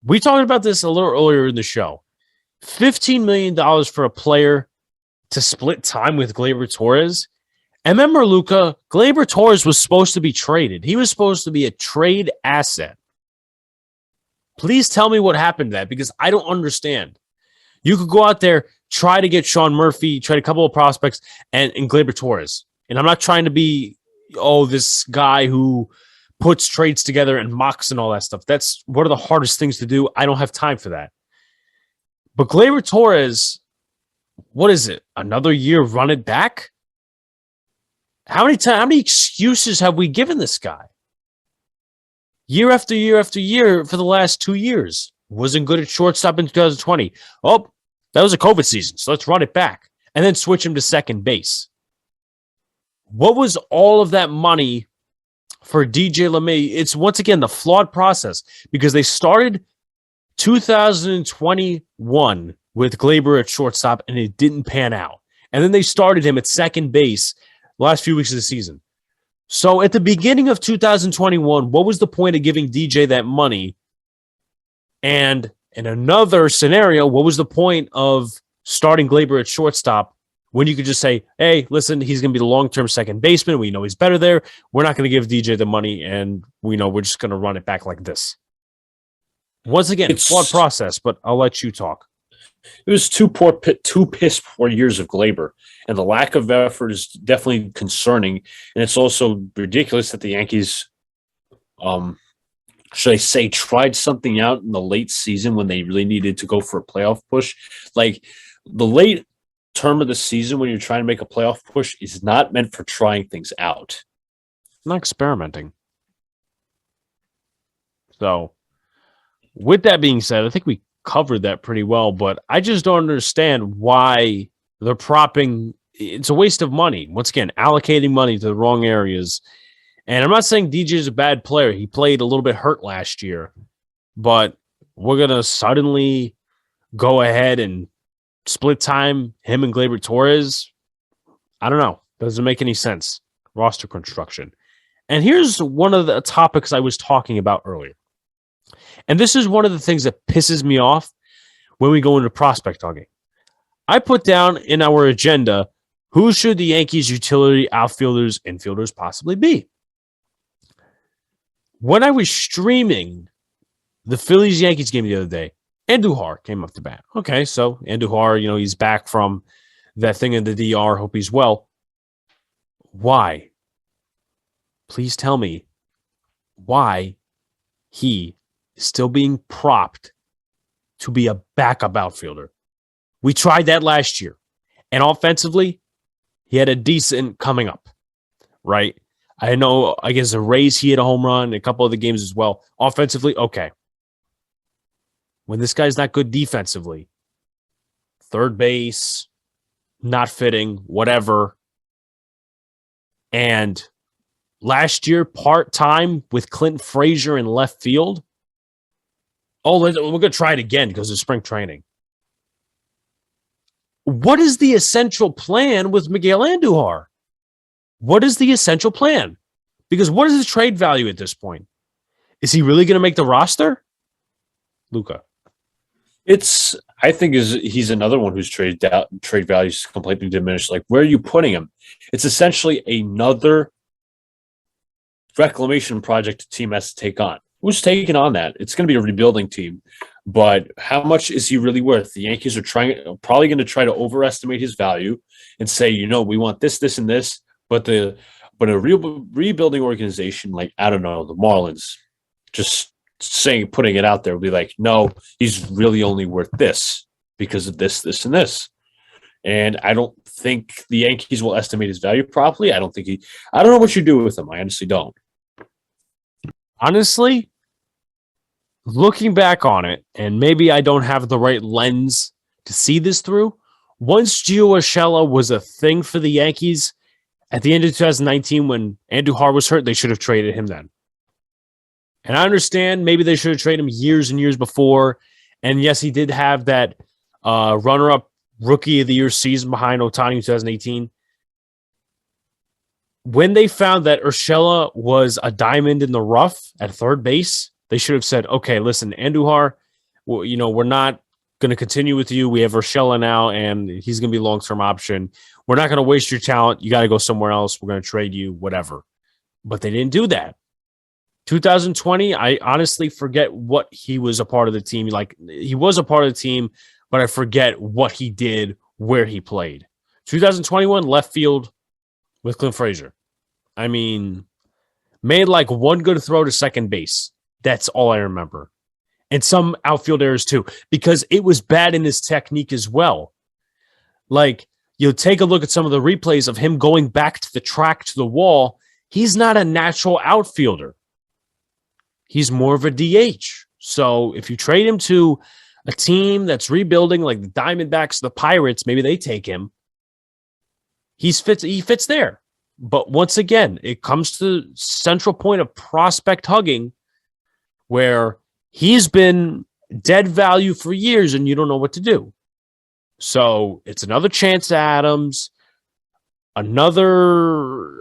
We talked about this a little earlier in the show. $15 million for a player to split time with Gleyber Torres. And remember, Luca, Gleyber Torres was supposed to be traded. He was supposed to be a trade asset. Please tell me what happened to that because I don't understand. You could go out there, try to get Sean Murphy, trade a couple of prospects, and Gleyber Torres. And I'm not trying to be, this guy who puts trades together and mocks and all that stuff. That's one of the hardest things to do. I don't have time for that. But Gleyber Torres, what is it? Another year run it back? How many excuses have we given this guy? Year after year after year for the last 2 years. Wasn't good at shortstop in 2020. Oh, that was a COVID season, so let's run it back. And then switch him to second base. What was all of that money for DJ LeMay? It's once again the flawed process because they started 2021 with Gleyber at shortstop and it didn't pan out. And then they started him at second base the last few weeks of the season. So at the beginning of 2021, what was the point of giving DJ that money? And in another scenario, what was the point of starting Gleyber at shortstop when you could just say, hey, listen, he's going to be the long-term second baseman. We know he's better there. We're not going to give DJ the money, and we know we're just going to run it back like this. Once again, it's a flawed process, but I'll let you talk. It was two piss poor years of Gleyber, and the lack of effort is definitely concerning. And it's also ridiculous that the Yankees, should I say, tried something out in the late season when they really needed to go for a playoff push. Like the late term of the season when you're trying to make a playoff push is not meant for trying things out. Not experimenting. So, with that being said, I think we covered that pretty well, but I just don't understand why they're propping. It's a waste of money. Once again, allocating money to the wrong areas. And I'm not saying DJ is a bad player. He played a little bit hurt last year, but we're going to suddenly go ahead and split time, him and Gleyber Torres. I don't know. Doesn't make any sense. Roster construction. And here's one of the topics I was talking about earlier. And this is one of the things that pisses me off when we go into prospect hugging. I put down in our agenda, who should the Yankees utility outfielders, infielders possibly be? When I was streaming the Phillies-Yankees game the other day, Andujar came up to bat. Okay, so Andujar, he's back from that thing in the DR. Hope he's well. Why? Please tell me why he is still being propped to be a backup outfielder. We tried that last year. And offensively, he had a decent coming up, right? I know, I guess the Rays, he hit a home run, a couple of the games as well. Offensively, okay. When this guy's not good defensively, third base, not fitting, whatever. And last year, part-time with Clinton Frazier in left field. Oh, we're going to try it again because of spring training. What is the essential plan with Miguel Andujar? What is the essential plan? Because what is his trade value at this point? Is he really going to make the roster? Luca. I think he's another one whose trade value is completely diminished. Like, where are you putting him? It's essentially another reclamation project the team has to take on. Who's taking on that? It's going to be a rebuilding team, but how much is he really worth? The Yankees are probably going to try to overestimate his value and say, we want this, this, and this, but a real rebuilding organization like, I don't know, the Marlins, just putting it out there will be like, no, he's really only worth this because of this, this, and this. And I don't think the Yankees will estimate his value properly. I don't know what you do with him. I honestly don't. Honestly, looking back on it, and maybe I don't have the right lens to see this through, once Gio Urshela was a thing for the Yankees at the end of 2019 when Andujar was hurt, they should have traded him then. And I understand maybe they should have traded him years and years before. And yes, he did have that runner-up Rookie of the Year season behind Ohtani in 2018. When they found that Urshela was a diamond in the rough at third base, they should have said, okay, listen, Andujar, we're not going to continue with you. We have Urshela now, and he's going to be a long-term option. We're not going to waste your talent. You got to go somewhere else. We're going to trade you, whatever. But they didn't do that. 2020, I honestly forget what he was a part of the team. Like, he was a part of the team, but I forget what he did, where he played. 2021, left field with Clint Frazier. I mean, made like one good throw to second base. That's all I remember. And some outfield errors too, because it was bad in his technique as well. Like, you'll take a look at some of the replays of him going back to the track, to the wall. He's not a natural outfielder. He's more of a DH. So if you trade him to a team that's rebuilding like the Diamondbacks, the Pirates, maybe they take him. He fits there. But once again, it comes to the central point of prospect hugging where he's been dead value for years and you don't know what to do. So it's another chance at Adams, another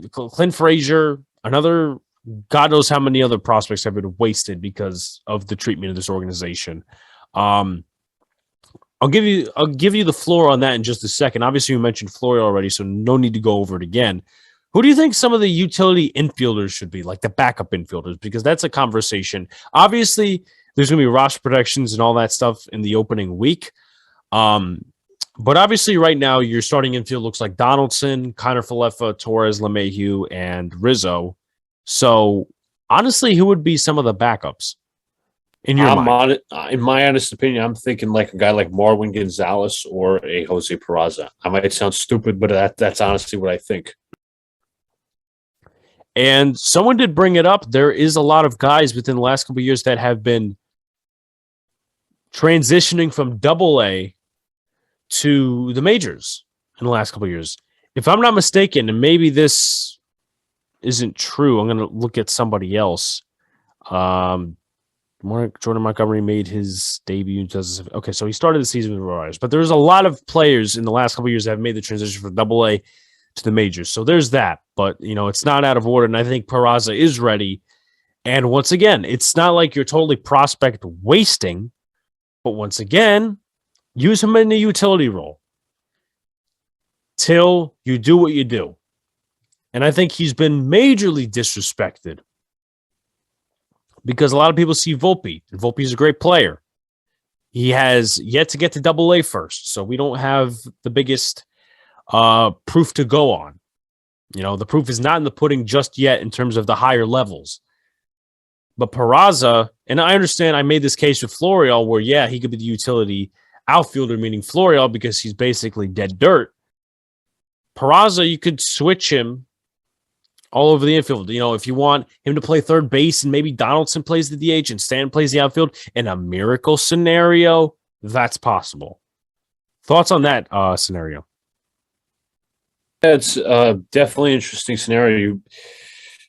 Clint Frazier, another God knows how many other prospects have been wasted because of the treatment of this organization. I'll give you the floor on that in just a second. Obviously, you mentioned Florio already, so no need to go over it again. Who do you think some of the utility infielders should be, like the backup infielders? Because that's a conversation. Obviously, there's going to be roster protections and all that stuff in the opening week. But obviously, right now, your starting infield looks like Donaldson, Connor Falefa, Torres, LeMahieu, and Rizzo. So, honestly, who would be some of the backups in your mind? In my honest opinion, I'm thinking like a guy like Marwin Gonzalez or a Jose Peraza. I might sound stupid, but that's honestly what I think. And someone did bring it up. There is a lot of guys within the last couple of years that have been transitioning from Double-A to the majors in the last couple of years. If I'm not mistaken, and maybe this isn't true, I'm going to look at somebody else. Jordan Montgomery made his debut in 2007. Okay, so he started the season with the Riders, but there's a lot of players in the last couple of years that have made the transition from Double-A to the majors. So there's that. But, it's not out of order. And I think Peraza is ready. And once again, it's not like you're totally prospect wasting. But once again, use him in the utility role till you do what you do. And I think he's been majorly disrespected because a lot of people see Volpe. And Volpe's a great player. He has yet to get to AA first, so we don't have the biggest proof to go on. The proof is not in the pudding just yet in terms of the higher levels. But Peraza, and I understand I made this case with Florial where, yeah, he could be the utility outfielder, meaning Florial, because he's basically dead dirt. Peraza, you could switch him all over the infield. If you want him to play third base and maybe Donaldson plays the DH and Stan plays the outfield in a miracle scenario, that's possible. Thoughts on that scenario? It's definitely an interesting scenario. You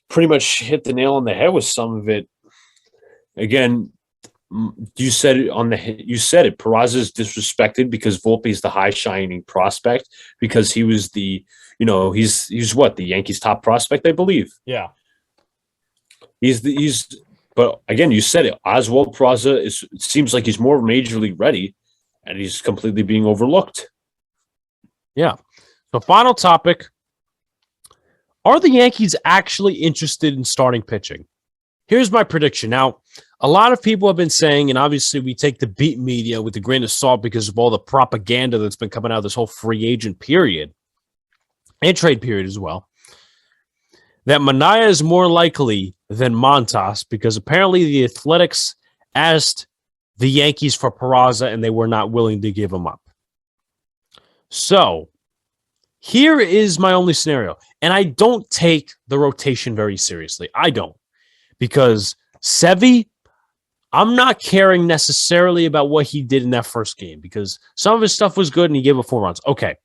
pretty much hit the nail on the head with some of it. Again, you said it. Peraza is disrespected because Volpe is the high shining prospect because he was the he's what, the Yankees' top prospect, I believe. Yeah. But again, you said it. Oswald Peraza it seems like he's more majorly ready, and he's completely being overlooked. Yeah. So final topic. Are the Yankees actually interested in starting pitching? Here's my prediction. Now, a lot of people have been saying, and obviously we take the beat media with a grain of salt because of all the propaganda that's been coming out of this whole free agent period and trade period as well, that Manaea is more likely than Montas because apparently the Athletics asked the Yankees for Peraza and they were not willing to give him up. So here is my only scenario. And I don't take the rotation very seriously. I don't. Because Sevy, I'm not caring necessarily about what he did in that first game because some of his stuff was good and he gave up 4 runs. Okay.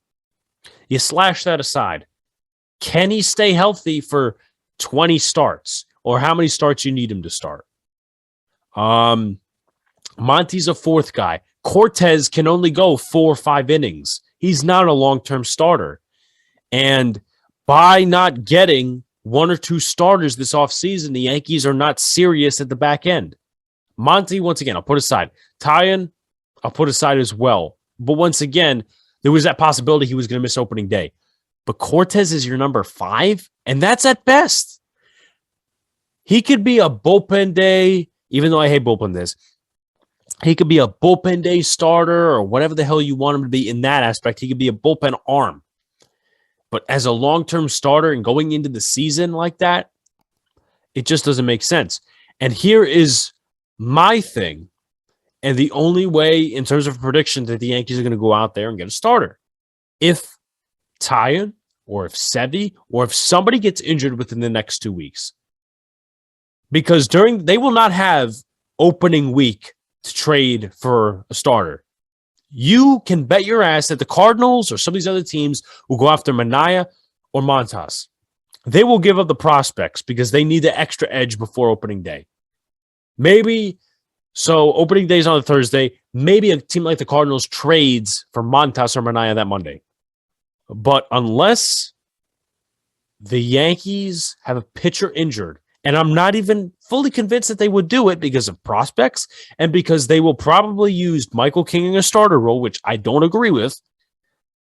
You slash that aside. Can he stay healthy for 20 starts? Or how many starts you need him to start? Monty's a fourth guy. Cortez can only go 4 or 5 innings. He's not a long-term starter. And by not getting 1 or 2 starters this offseason, the Yankees are not serious at the back end. Monty, once again, I'll put aside. Tyon, I'll put aside as well. But once again, there was that possibility he was going to miss opening day. But Cortez is your number 5, and that's at best. He could be a bullpen day, even though I hate bullpen days. He could be a bullpen day starter or whatever the hell you want him to be in that aspect. He could be a bullpen arm. But as a long-term starter and going into the season like that, it just doesn't make sense. And here is my thing. And the only way in terms of prediction that the Yankees are going to go out there and get a starter. If Tyon or if Sevy or if somebody gets injured within the next 2 weeks. Because they will not have opening week to trade for a starter. You can bet your ass that the Cardinals or some of these other teams will go after Manaea or Montas. They will give up the prospects because they need the extra edge before opening day. Maybe, so opening day is on a Thursday. Maybe a team like the Cardinals trades for Montas or Manaea that Monday. But unless the Yankees have a pitcher injured, and I'm not even fully convinced that they would do it because of prospects and because they will probably use Michael King in a starter role, which I don't agree with.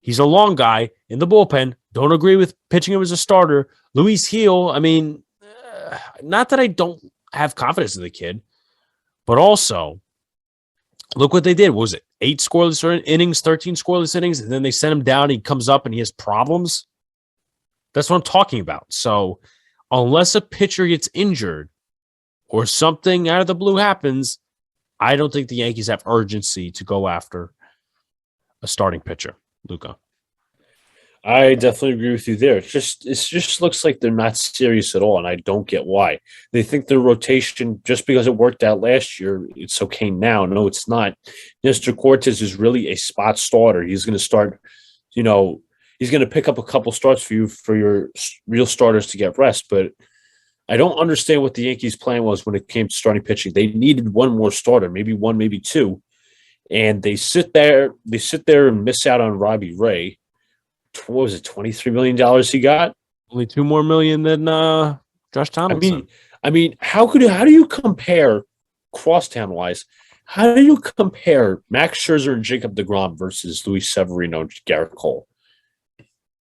He's a long guy in the bullpen. Don't agree with pitching him as a starter. Luis Gil, not that I don't have confidence in the kid, but also look what they did. What was it? 8 scoreless innings, 13 scoreless innings, and then they sent him down. He comes up and he has problems. That's what I'm talking about. So unless a pitcher gets injured or something out of the blue happens, I don't think the Yankees have urgency to go after a starting pitcher. Luca. I definitely agree with you there. It just looks like they're not serious at all, and I don't get why. They think their rotation, just because it worked out last year, it's okay now. No, it's not. Mr. Cortez is really a spot starter. He's going to start, he's going to pick up a couple starts for you for your real starters to get rest. But I don't understand what the Yankees' plan was when it came to starting pitching. They needed one more starter, maybe 1, maybe 2. And they sit there and miss out on Robbie Ray, what was it, $23 million he got? Only $2 more million than Josh Donaldson. I mean, how do you compare crosstown wise? How do you compare Max Scherzer and Jacob DeGrom versus Luis Severino and Garrett Cole?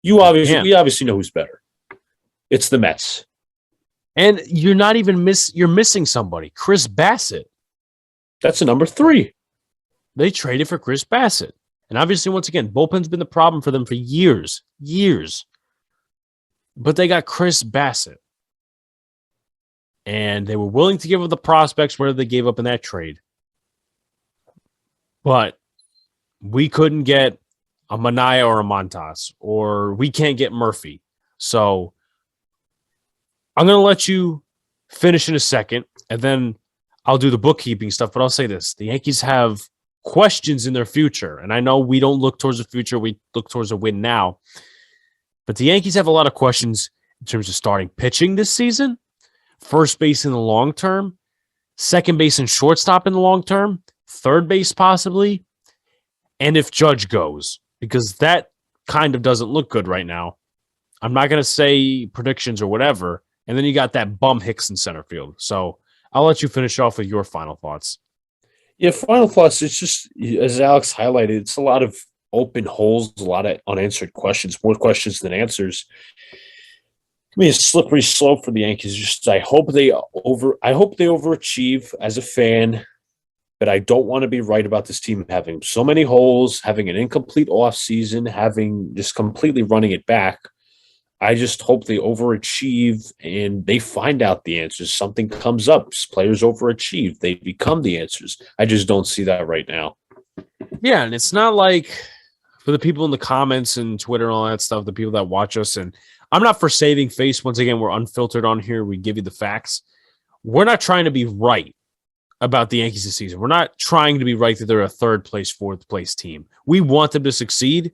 We obviously know who's better. It's the Mets. And you're not even you're missing somebody. Chris Bassett. That's a number 3. They traded for Chris Bassett. And obviously, once again, bullpen's been the problem for them for years. But they got Chris Bassett. And they were willing to give up the prospects where they gave up in that trade. But we couldn't get a Manaea or a Montas, or we can't get Murphy. So I'm going to let you finish in a second, and then I'll do the bookkeeping stuff. But I'll say this. The Yankees have questions in their future. And I know we don't look towards the future. We look towards a win now. But the Yankees have a lot of questions in terms of starting pitching this season, first base in the long term, second base and shortstop in the long term, third base possibly, and if Judge goes, because that kind of doesn't look good right now. I'm not going to say predictions or whatever. And then you got that bum Hicks in center field. So I'll let you finish off with your final thoughts. Yeah, final thoughts. It's just, as Alex highlighted, it's a lot of open holes, a lot of unanswered questions, more questions than answers. I mean, a slippery slope for the Yankees. Just I hope they overachieve as a fan, but I don't want to be right about this team having so many holes, having an incomplete offseason, having just completely running it back. I just hope they overachieve and they find out the answers. Something comes up. Players overachieve. They become the answers. I just don't see that right now. Yeah, and it's not like for the people in the comments and Twitter and all that stuff, the people that watch us, and I'm not for saving face. Once again, we're unfiltered on here. We give you the facts. We're not trying to be right about the Yankees this season. We're not trying to be right that they're a third place, fourth place team. We want them to succeed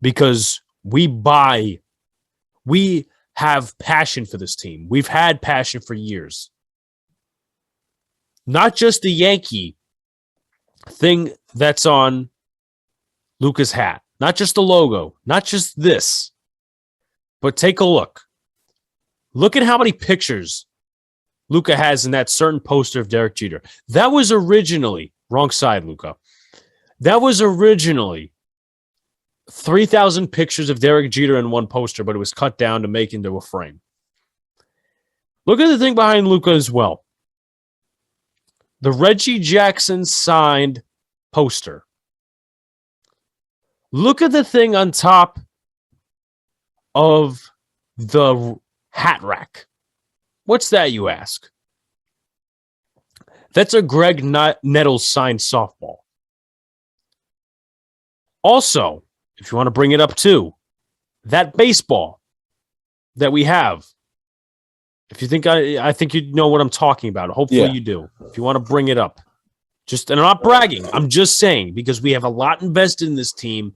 because we have passion for this team. We've had passion for years. Not just the Yankee thing that's on Luca's hat. Not just the logo. Not just this. But take a look. Look at how many pictures Luca has in that certain poster of Derek Jeter. That was originally, wrong side, Luca. That was originally 3,000 pictures of Derek Jeter in one poster, but it was cut down to make into a frame. Look at the thing behind Luca as well. The Reggie Jackson signed poster. Look at the thing on top of the hat rack. What's that, you ask? That's a Greg Nettles signed softball. Also, if you want to bring it up too, that baseball that we have, if you think I think you know what I'm talking about. Hopefully you do. If you want to bring it up. And I'm not bragging. I'm just saying because we have a lot invested in this team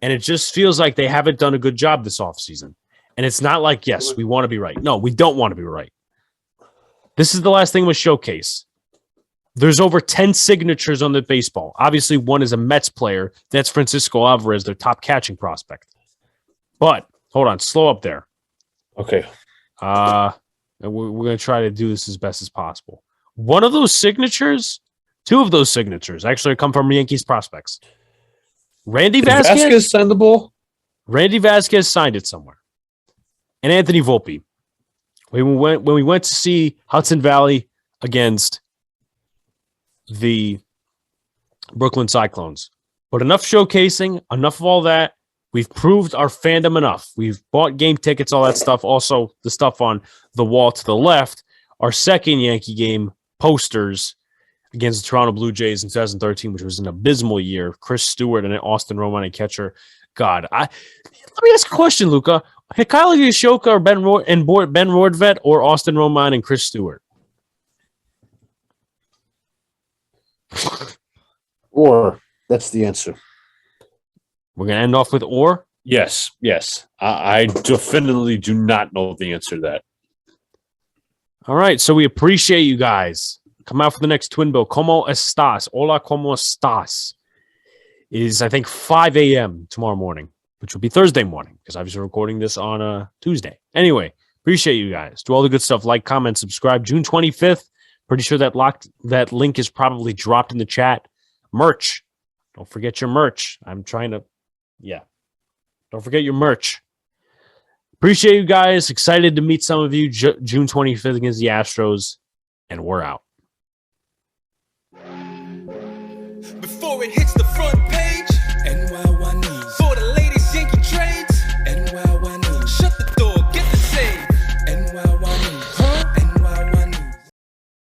and it just feels like they haven't done a good job this offseason. And it's not like, yes, we want to be right. No, we don't want to be right. This is the last thing with Showcase. There's over 10 signatures on the baseball. Obviously, one is a Mets player. That's Francisco Alvarez, their top catching prospect. But, hold on, slow up there. Okay. We're going to try to do this as best as possible. One of those signatures, two of those signatures, actually come from Yankees prospects. Randy Vasquez. Vasquez signed the ball? Randy Vasquez signed it somewhere. And Anthony Volpe. When we went to see Hudson Valley against the Brooklyn Cyclones. But enough showcasing, enough of all that. We've proved our fandom enough. We've bought game tickets, all that stuff. Also, the stuff on the wall to the left. Our second Yankee game posters against the Toronto Blue Jays in 2013, which was an abysmal year. Chris Stewart and Austin Romine catcher. God, let me ask a question, Luca. Kyle Yashoka or Ben Roordvet or Austin Romine and Chris Stewart? Or, that's the answer. We're going to end off with or? Yes. I definitely do not know the answer to that. All right, so we appreciate you guys. Come out for the next Twinbill. ¿Cómo estás? Hola, ¿cómo estás? Is, I think, 5 a.m. tomorrow morning. which will be Thursday morning because obviously we're recording this on a Tuesday. Anyway, appreciate you guys. Do all the good stuff. Like, comment, subscribe. June 25th. Pretty sure that link is probably dropped in the chat. Merch. Don't forget your merch. Don't forget your merch. Appreciate you guys. Excited to meet some of you. June 25th against the Astros. And we're out. Before it hits the front page.